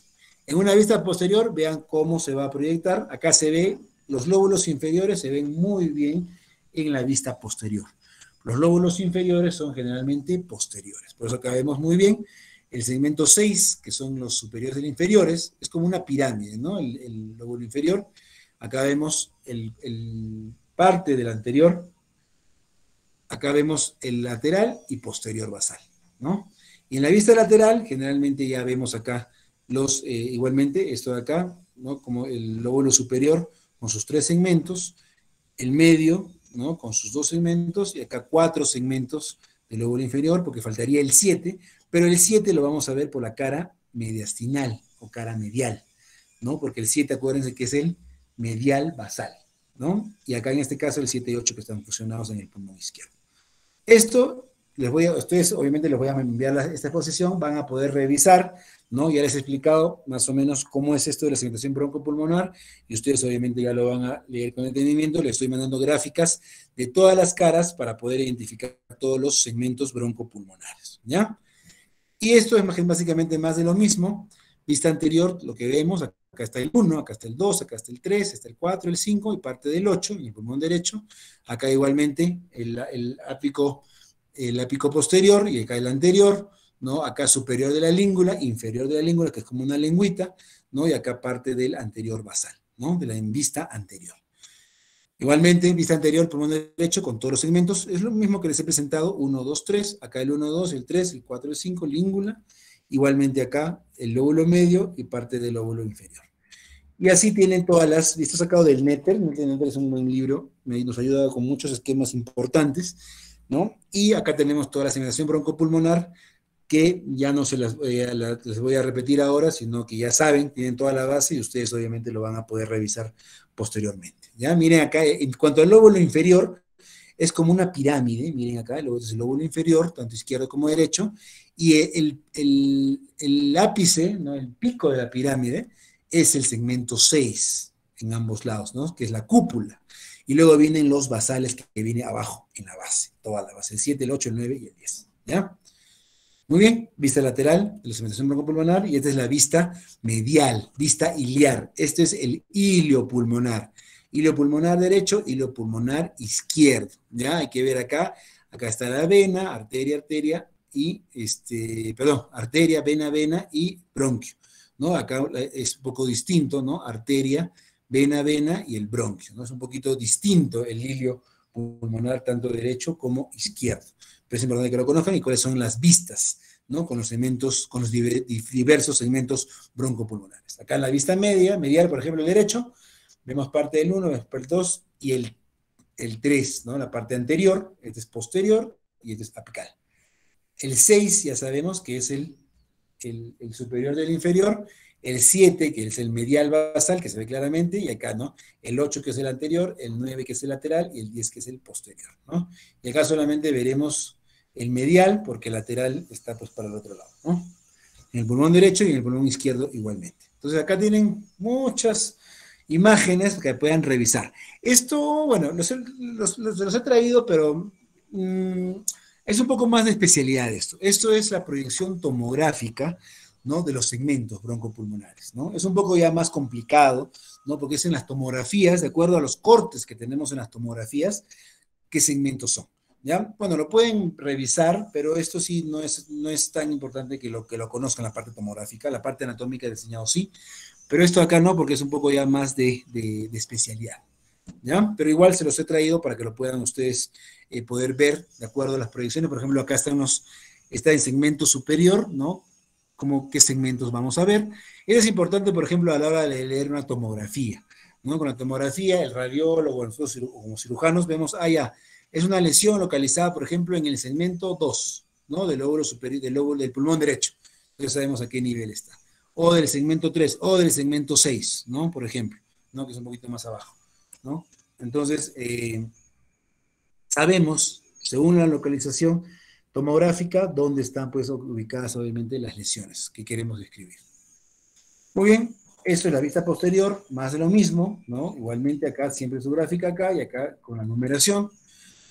En una vista posterior, vean cómo se va a proyectar. Acá se ve, los lóbulos inferiores se ven muy bien en la vista posterior. Los lóbulos inferiores son generalmente posteriores. Por eso acá vemos muy bien el segmento 6, que son los superiores y inferiores, es como una pirámide, ¿no? El lóbulo inferior. Acá vemos parte del anterior. Acá vemos el lateral y posterior basal, ¿no? Y en la vista lateral, generalmente ya vemos acá igualmente, esto de acá, ¿no? Como el lóbulo superior con sus 3 segmentos, el medio, ¿no? Con sus 2 segmentos, y acá 4 segmentos del lóbulo inferior, porque faltaría el 7, pero el 7 lo vamos a ver por la cara mediastinal o cara medial, ¿no? Porque el 7, acuérdense que es el medial basal, ¿no? Y acá en este caso el 7 y 8 que están fusionados en el pulmón izquierdo. Esto, ustedes obviamente les voy a enviar esta exposición, van a poder revisar, ¿no? Ya les he explicado más o menos cómo es esto de la segmentación broncopulmonar, y ustedes obviamente ya lo van a leer con entendimiento. Les estoy mandando gráficas de todas las caras para poder identificar todos los segmentos broncopulmonares, ¿ya? Y esto es básicamente más de lo mismo. Vista anterior, lo que vemos, acá está el 1, acá está el 2, acá está el 3, está el 4, el 5 y parte del 8 en el pulmón derecho. Acá igualmente el ápico posterior y acá el anterior, ¿no? Acá superior de la língula, inferior de la língula, que es como una lengüita, ¿no? Y acá parte del anterior basal, ¿no? De la en vista anterior. Igualmente, en vista anterior, pulmón derecho con todos los segmentos, es lo mismo que les he presentado, 1, 2, 3, acá el 1, 2, el 3, el 4, el 5, língula, igualmente acá el lóbulo medio y parte del lóbulo inferior. Y así tienen todas las, esto sacado del Netter. Netter es un buen libro, nos ayuda con muchos esquemas importantes, ¿no? Y acá tenemos toda la segmentación broncopulmonar, que ya no les voy a repetir ahora, sino que ya saben, tienen toda la base y ustedes obviamente lo van a poder revisar posteriormente. ¿Ya? Miren acá, en cuanto al lóbulo inferior, es como una pirámide, miren acá, es el lóbulo inferior, tanto izquierdo como derecho, y el ápice, ¿no? El pico de la pirámide, es el segmento 6 en ambos lados, ¿no? Que es la cúpula. Y luego vienen los basales que viene abajo, en la base, toda la base, el 7, el 8, el 9 y el 10, ¿ya? Muy bien, vista lateral de la segmentación broncopulmonar, y esta es la vista medial, vista iliar. Este es el ilio pulmonar derecho, ilio pulmonar izquierdo. Ya hay que ver acá está la vena, arteria, y arteria, vena y bronquio, ¿no? Acá es un poco distinto, ¿no? Arteria, vena y el bronquio, ¿no? Es un poquito distinto el ilio pulmonar tanto derecho como izquierdo. Pero es importante que lo conozcan y cuáles son las vistas, ¿no? Con los segmentos, con los diversos segmentos broncopulmonares. Acá en la vista medial, por ejemplo, el derecho, vemos parte del 1, vemos parte del 2 y el 3, ¿no? La parte anterior, este es posterior y este es apical. El 6 ya sabemos que es el superior del inferior, el 7 que es el medial basal, que se ve claramente, y acá, ¿no? El 8 que es el anterior, el 9 que es el lateral y el 10 que es el posterior, ¿no? Y acá solamente veremos el medial, porque el lateral está pues para el otro lado, ¿no? En el pulmón derecho y en el pulmón izquierdo igualmente. Entonces acá tienen muchas imágenes que puedan revisar. Esto, bueno, los he traído, pero es un poco más de especialidad esto. Esto es la proyección tomográfica, ¿no? De los segmentos broncopulmonares, ¿no? Es un poco ya más complicado, ¿no? Porque es en las tomografías, de acuerdo a los cortes que tenemos en las tomografías, qué segmentos son. ¿Ya? Bueno, lo pueden revisar, pero esto sí no es tan importante que lo conozcan, la parte tomográfica. La parte anatómica de diseñado sí, pero esto acá no, porque es un poco ya más de especialidad, ¿ya? Pero igual se los he traído para que lo puedan ustedes poder ver de acuerdo a las proyecciones. Por ejemplo, acá está en segmento superior, ¿no? Como qué segmentos vamos a ver. Eso es importante, por ejemplo, a la hora de leer una tomografía, ¿no? Con la tomografía, el radiólogo, nosotros como cirujanos vemos, ya, es una lesión localizada, por ejemplo, en el segmento 2, ¿no? Del lóbulo superior, del pulmón derecho. Entonces sabemos a qué nivel está. O del segmento 3, o del segmento 6, ¿no? Por ejemplo, ¿no? Que es un poquito más abajo, ¿no? Entonces, sabemos, según la localización tomográfica, dónde están pues ubicadas obviamente las lesiones que queremos describir. Muy bien, eso es la vista posterior, más de lo mismo, ¿no? Igualmente acá siempre su gráfica acá y acá con la numeración.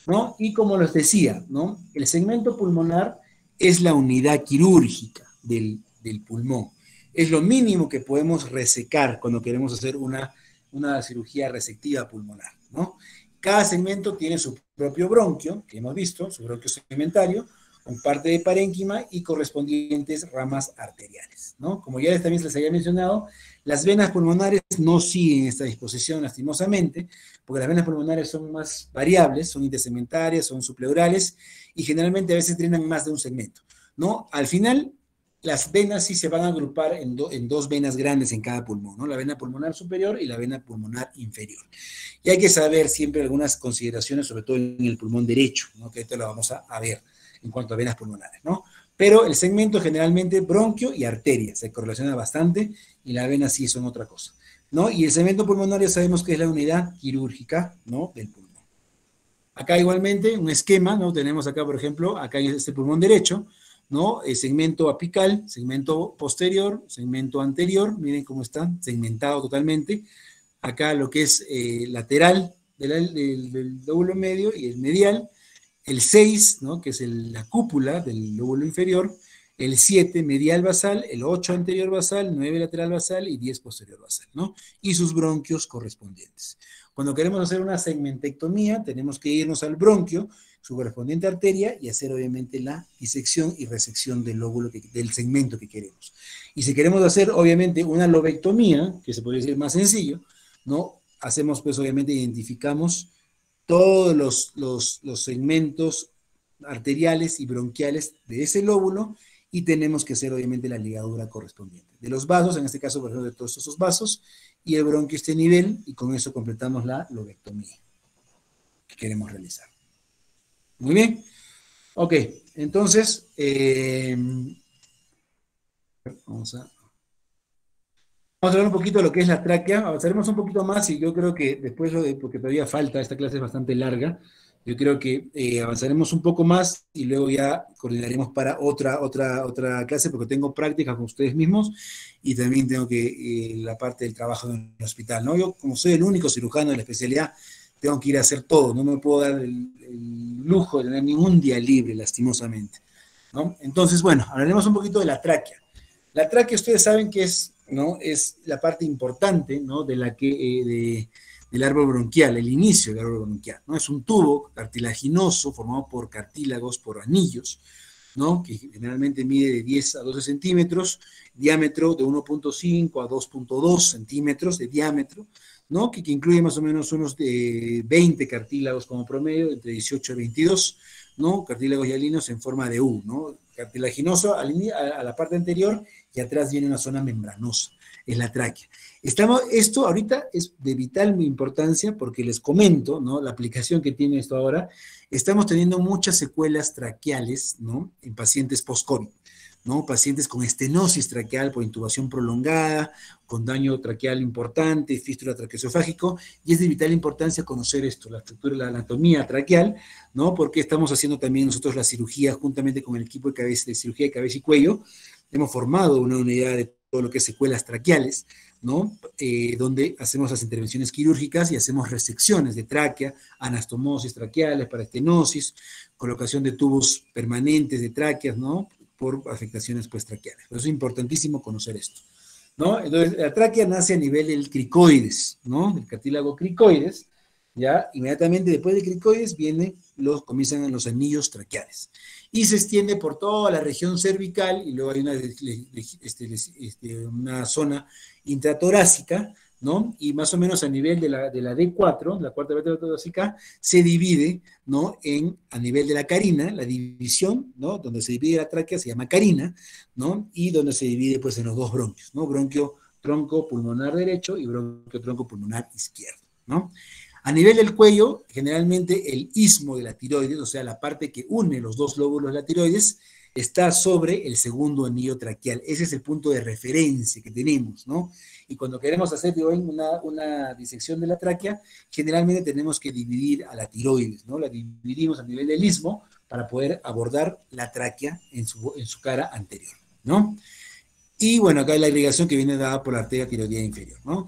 ¿no? Y como les decía, ¿no? El segmento pulmonar es la unidad quirúrgica del pulmón. Es lo mínimo que podemos resecar cuando queremos hacer una cirugía resectiva pulmonar, ¿no? Cada segmento tiene su propio bronquio, que hemos visto, su bronquio segmentario, con parte de parénquima y correspondientes ramas arteriales, ¿no? Como ya también les había mencionado, las venas pulmonares no siguen esta disposición lastimosamente, porque las venas pulmonares son más variables, son intersegmentarias, son supleurales y generalmente a veces drenan más de un segmento, ¿no? Al final, las venas sí se van a agrupar en dos venas grandes en cada pulmón, ¿no? La vena pulmonar superior y la vena pulmonar inferior. Y hay que saber siempre algunas consideraciones, sobre todo en el pulmón derecho, ¿no? Que esto lo vamos a ver en cuanto a venas pulmonares, ¿no? Pero el segmento generalmente bronquio y arteria se correlaciona bastante y la vena sí son otra cosa, ¿no? Y el segmento pulmonar ya sabemos que es la unidad quirúrgica, ¿no? Del pulmón. Acá igualmente un esquema, ¿no? Tenemos acá, por ejemplo, acá en este pulmón derecho, ¿no? El segmento apical, segmento posterior, segmento anterior, miren cómo está segmentado totalmente. Acá lo que es lateral del lóbulo medio y el medial, el 6, ¿no? Que es la cúpula del lóbulo inferior, el 7 medial basal, el 8 anterior basal, 9 lateral basal y 10 posterior basal, ¿no? Y sus bronquios correspondientes. Cuando queremos hacer una segmentectomía, tenemos que irnos al bronquio, su correspondiente arteria, y hacer obviamente la disección y resección del lóbulo, del segmento que queremos. Y si queremos hacer obviamente una lobectomía, que se puede decir más sencillo, ¿no? Hacemos pues obviamente, identificamos todos los segmentos arteriales y bronquiales de ese lóbulo y tenemos que hacer obviamente la ligadura correspondiente. De los vasos, en este caso por ejemplo de todos esos vasos, y el bronquio este nivel, y con eso completamos la lobectomía que queremos realizar. Muy bien. Ok, entonces, vamos a hablar un poquito de lo que es la tráquea, avanzaremos un poquito más y yo creo que después, porque todavía falta, esta clase es bastante larga, yo creo que avanzaremos un poco más y luego ya coordinaremos para otra clase porque tengo prácticas con ustedes mismos y también tengo que la parte del trabajo en el hospital, ¿no? Yo como soy el único cirujano de la especialidad, tengo que ir a hacer todo, no me puedo dar el lujo de tener ningún día libre, lastimosamente, ¿no? Entonces, bueno, hablaremos un poquito de la tráquea. La tráquea, ustedes saben que es, ¿no? Es la parte importante, ¿no? Del árbol bronquial, el inicio del árbol bronquial, ¿no? Es un tubo cartilaginoso formado por cartílagos, por anillos, ¿no? Que generalmente mide de 10 a 12 centímetros, diámetro de 1.5 a 2.2 centímetros de diámetro, ¿no? Que incluye más o menos unos 20 cartílagos como promedio, entre 18 y 22, ¿no? Cartílagos hialinos en forma de U, ¿no? Cartilaginoso a la parte anterior y atrás viene una zona membranosa, es la tráquea. Esto ahorita es de vital importancia porque les comento, ¿no? La aplicación que tiene esto ahora, estamos teniendo muchas secuelas traqueales, ¿no? En pacientes post-COVID, ¿no? Pacientes con estenosis traqueal por intubación prolongada, con daño traqueal importante, fístula traqueosofágico, y es de vital importancia conocer esto, la estructura, la anatomía traqueal, ¿no? Porque estamos haciendo también nosotros la cirugía juntamente con el equipo de cirugía de cabeza y cuello, hemos formado una unidad de todo lo que es secuelas traqueales, ¿no? Donde hacemos las intervenciones quirúrgicas y hacemos resecciones de tráquea, anastomosis traqueales para estenosis, colocación de tubos permanentes de tráqueas, ¿no? Por afectaciones pues traqueales. Por eso es importantísimo conocer esto, ¿no? Entonces, la tráquea nace a nivel del cricoides, ¿no? Del cartílago cricoides, ya inmediatamente después del cricoides comienzan los anillos traqueales y se extiende por toda la región cervical y luego hay una zona intratorácica, ¿no? Y más o menos a nivel de la D4, la cuarta vértebra torácica, se divide, ¿no? A nivel de la carina, la división, ¿no? Donde se divide la tráquea se llama carina, ¿no? Y donde se divide, pues, en los dos bronquios, ¿no? Bronquio tronco pulmonar derecho y bronquio tronco pulmonar izquierdo, ¿no? A nivel del cuello, generalmente el istmo de la tiroides, o sea, la parte que une los dos lóbulos de la tiroides, está sobre el segundo anillo traqueal. Ese es el punto de referencia que tenemos, ¿no? Y cuando queremos hacer una disección de la tráquea, generalmente tenemos que dividir a la tiroides, ¿no? La dividimos a nivel del istmo para poder abordar la tráquea en su cara anterior, ¿no? Y bueno, acá hay la irrigación que viene dada por la arteria tiroidea inferior, ¿no?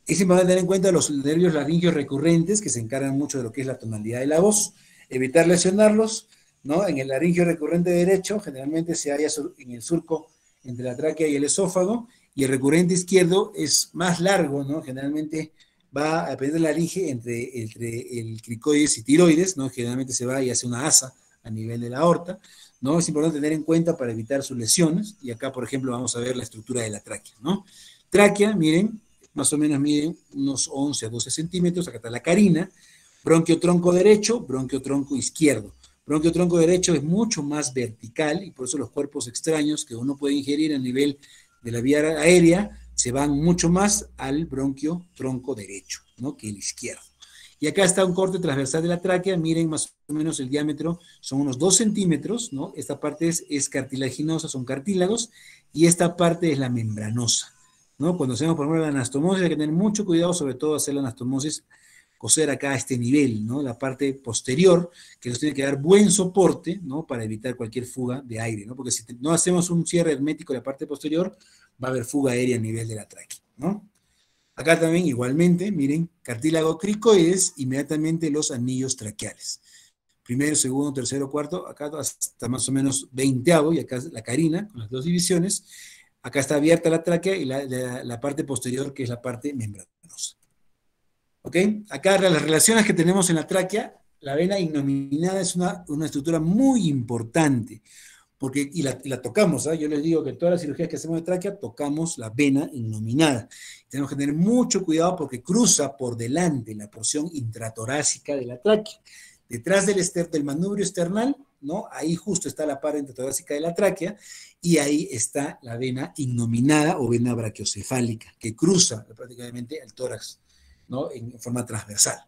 Es importante tener en cuenta los nervios laríngeos recurrentes que se encargan mucho de lo que es la tonalidad de la voz. evitar lesionarlos, ¿no? En el laringio recurrente derecho, generalmente se halla en el surco entre la tráquea y el esófago, y el recurrente izquierdo es más largo, ¿no? Generalmente va a depender de la laringe entre el cricoides y tiroides, ¿no? Generalmente se va y hace una asa a nivel de la aorta, ¿no? Es importante tener en cuenta para evitar sus lesiones, y acá, por ejemplo, vamos a ver la estructura de la tráquea, ¿no? Tráquea, miren, más o menos miden unos 11 a 12 centímetros, acá está la carina, bronquio tronco derecho, bronquio tronco izquierdo. Bronquio tronco derecho es mucho más vertical y por eso los cuerpos extraños que uno puede ingerir a nivel de la vía aérea se van mucho más al bronquio tronco derecho, ¿no? Que el izquierdo. Y acá está un corte transversal de la tráquea, miren más o menos el diámetro, son unos 2 centímetros, ¿no? Esta parte es cartilaginosa, son cartílagos, y esta parte es la membranosa, ¿no? Cuando hacemos, por ejemplo, la anastomosis, hay que tener mucho cuidado, sobre todo hacer la anastomosis, coser acá a este nivel, ¿no? La parte posterior, que nos tiene que dar buen soporte, ¿no? Para evitar cualquier fuga de aire, ¿no? Porque si no hacemos un cierre hermético de la parte posterior, va a haber fuga aérea a nivel de la tráquea, ¿no? Acá también, igualmente, miren, cartílago cricoides, inmediatamente los anillos traqueales. Primero, segundo, tercero, cuarto, acá hasta más o menos 20avo, y acá la carina, con las dos divisiones. Acá está abierta la tráquea y la parte posterior, que es la parte membranosa. ¿Ok? Acá las relaciones que tenemos en la tráquea, la vena innominada es una estructura muy importante, porque, y la tocamos, ¿eh? Yo les digo que todas las cirugías que hacemos de tráquea, tocamos la vena innominada. Tenemos que tener mucho cuidado porque cruza por delante la porción intratorácica de la tráquea. Detrás del manubrio esternal, ¿no? Ahí justo está la parte intratorácica de la tráquea, y ahí está la vena innominada o vena brachiocefálica, que cruza prácticamente el tórax, ¿no? En forma transversal.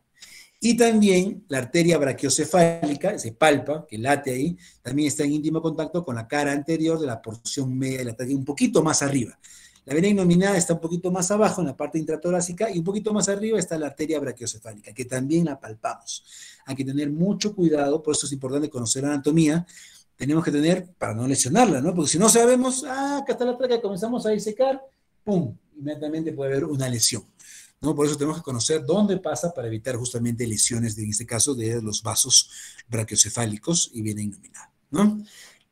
Y también la arteria brachiocefálica, se palpa, que late ahí, también está en íntimo contacto con la cara anterior de la porción media de la tráquea, un poquito más arriba. La vena innominada está un poquito más abajo en la parte intratorácica, y un poquito más arriba está la arteria brachiocefálica, que también la palpamos. Hay que tener mucho cuidado, por eso es importante conocer anatomía. Tenemos que tener para no lesionarla, ¿no? Porque si no sabemos, acá está la tráquea, comenzamos a disecar, ¡pum! Inmediatamente puede haber una lesión, ¿no? Por eso tenemos que conocer dónde pasa para evitar justamente lesiones, en este caso, de los vasos brachiocefálicos y vena innominada, ¿no?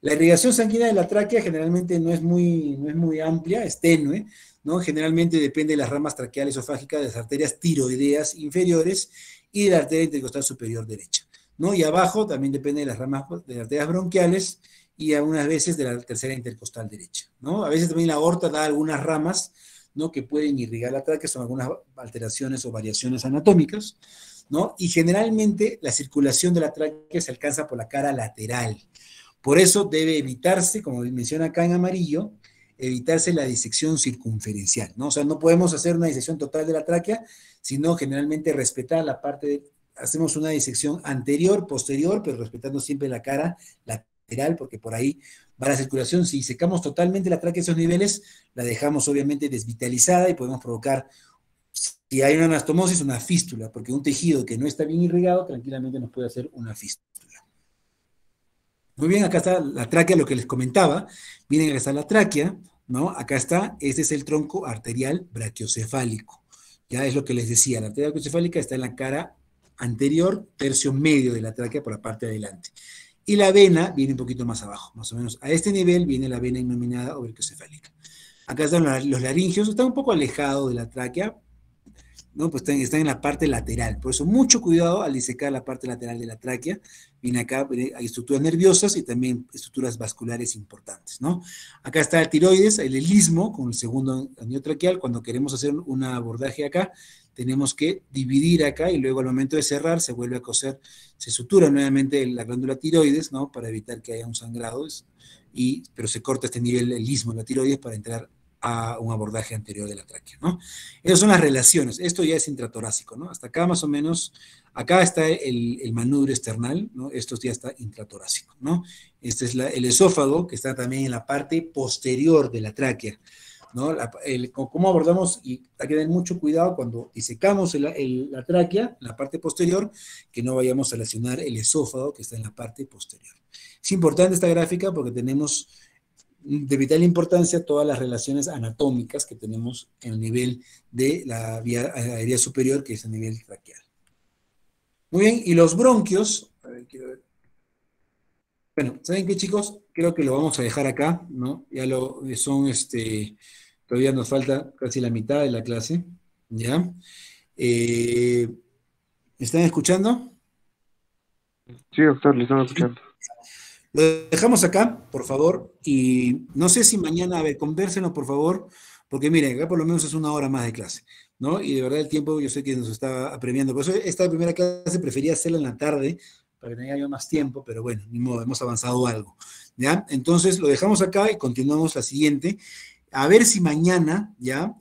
La irrigación sanguínea de la tráquea generalmente no es muy amplia, es tenue, ¿no? Generalmente depende de las ramas traqueales esofágicas, de las arterias tiroideas inferiores y de la arteria intercostal superior derecha, ¿no? Y abajo también depende de las ramas de las arterias bronquiales y algunas veces de la tercera intercostal derecha, ¿no? A veces también la aorta da algunas ramas, ¿no? Que pueden irrigar la tráquea, son algunas alteraciones o variaciones anatómicas, ¿no? Y generalmente la circulación de la tráquea se alcanza por la cara lateral. Por eso debe evitarse, como menciona acá en amarillo, evitarse la disección circunferencial, ¿no? O sea, no podemos hacer una disección total de la tráquea, sino generalmente respetar la parte hacemos una disección anterior, posterior, pero respetando siempre la cara lateral, porque por ahí va la circulación. Si secamos totalmente la tráquea a esos niveles, la dejamos obviamente desvitalizada y podemos provocar, si hay una anastomosis, una fístula, porque un tejido que no está bien irrigado tranquilamente nos puede hacer una fístula. Muy bien, acá está la tráquea, lo que les comentaba. Miren, acá está la tráquea, ¿no? Acá está, este es el tronco arterial brachiocefálico. Ya es lo que les decía, la arteria brachiocefálica está en la cara anterior, tercio medio de la tráquea por la parte de adelante. Y la vena viene un poquito más abajo, más o menos a este nivel viene la vena innominada o brachiocefálica. Acá están los laringios, están un poco alejados de la tráquea, ¿no? Pues están en la parte lateral. Por eso, mucho cuidado al disecar la parte lateral de la tráquea. Viene acá, hay estructuras nerviosas y también estructuras vasculares importantes, ¿no? Acá está el tiroides, el istmo, con el segundo anillo traqueal. Cuando queremos hacer un abordaje acá, tenemos que dividir acá y luego al momento de cerrar se vuelve a coser, se sutura nuevamente la glándula tiroides, ¿no? Para evitar que haya un sangrado, pero se corta este nivel, el istmo, la tiroides, para entrar a un abordaje anterior de la tráquea, ¿no? Esas son las relaciones. Esto ya es intratorácico, ¿no? Hasta acá más o menos, acá está el manubrio esternal, ¿no? Esto ya está intratorácico, ¿no? Este es el esófago, que está también en la parte posterior de la tráquea, ¿no? ¿Cómo abordamos? Y hay que tener mucho cuidado cuando disecamos la tráquea, la parte posterior, que no vayamos a lesionar el esófago, que está en la parte posterior. Es importante esta gráfica porque tenemos de vital importancia todas las relaciones anatómicas que tenemos en el nivel de la vía aérea superior, que es el nivel traqueal. Muy bien, y los bronquios, a ver, quiero ver. Bueno, ¿saben qué, chicos? Creo que lo vamos a dejar acá, ¿no? Ya lo son, todavía nos falta casi la mitad de la clase, ¿ya? Eh, ¿Me están escuchando? Sí, doctor, le estamos escuchando. Lo dejamos acá, por favor, y no sé si mañana, a ver, convérsenos, por favor, porque miren, acá por lo menos es una hora más de clase, ¿no? Y de verdad el tiempo yo sé que nos está apremiando. Por eso esta primera clase prefería hacerla en la tarde, para que tenga yo más tiempo, pero bueno, ni modo, hemos avanzado algo, ¿ya? Entonces lo dejamos acá y continuamos la siguiente. A ver si mañana, ¿ya?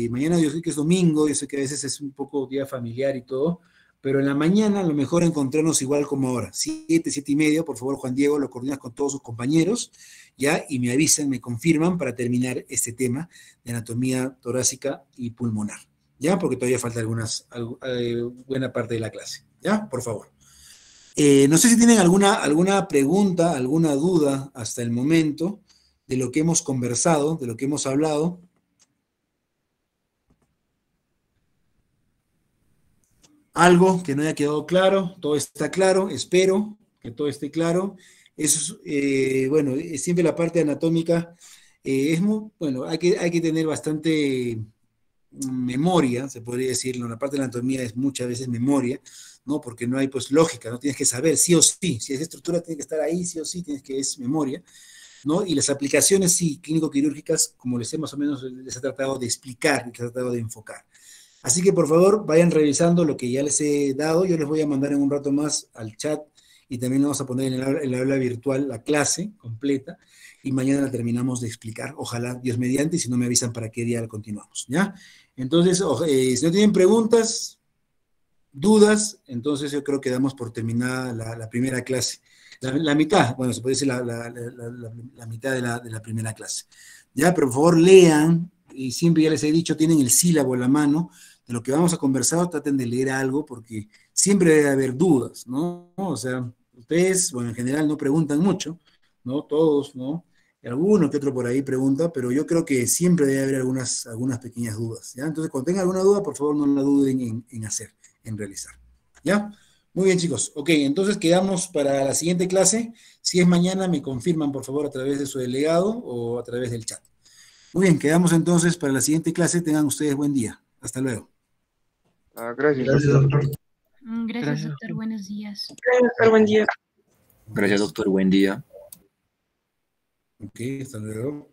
Mañana yo sé que es domingo, yo sé que a veces es un poco día familiar y todo, pero en la mañana a lo mejor encontrarnos igual como ahora, 7, 7:30, por favor, Juan Diego, lo coordinas con todos sus compañeros, ¿ya? Y me avisan, me confirman para terminar este tema de anatomía torácica y pulmonar, ¿ya? Porque todavía falta buena parte de la clase, ¿ya? Por favor. No sé si tienen alguna pregunta, alguna duda hasta el momento de lo que hemos conversado, de lo que hemos hablado. Algo que no haya quedado claro, todo está claro, espero que todo esté claro. Eso es, bueno, siempre la parte anatómica es muy, bueno, hay que tener bastante memoria, se podría decirlo. La parte de la anatomía es muchas veces memoria, ¿no? Porque no hay pues lógica, ¿no? Tienes que saber sí o sí, si es estructura tiene que estar ahí, sí o sí, tienes que es memoria, ¿no? Y las aplicaciones, sí, clínico-quirúrgicas, como les he más o menos les he tratado de explicar, les he tratado de enfocar. Así que por favor vayan revisando lo que ya les he dado. Yo les voy a mandar en un rato más al chat y también vamos a poner en el aula virtual la clase completa y mañana la terminamos de explicar. Ojalá Dios mediante, y si no me avisan para qué día la continuamos, ¿ya? Entonces, si no tienen preguntas, dudas, entonces yo creo que damos por terminada la primera clase. La mitad, bueno, se puede decir la mitad de la primera clase. Ya, pero por favor lean, y siempre ya les he dicho, tienen el sílabo en la mano, de lo que vamos a conversar, traten de leer algo, porque siempre debe haber dudas, ¿no? O sea, ustedes, bueno, en general no preguntan mucho, ¿no? Todos, ¿no? Alguno que otro por ahí pregunta, pero yo creo que siempre debe haber algunas pequeñas dudas, ¿ya? Entonces, cuando tengan alguna duda, por favor, no la duden en hacer, en realizar. ¿Ya? Muy bien, chicos. Ok, entonces quedamos para la siguiente clase. Si es mañana, me confirman, por favor, a través de su delegado o a través del chat. Muy bien, quedamos entonces para la siguiente clase. Tengan ustedes buen día. Hasta luego. Gracias, Gracias, doctor. doctor. Gracias, Gracias. doctor. Buenos días. Doctor, buen día. Gracias, doctor. Buen día. Ok, hasta luego.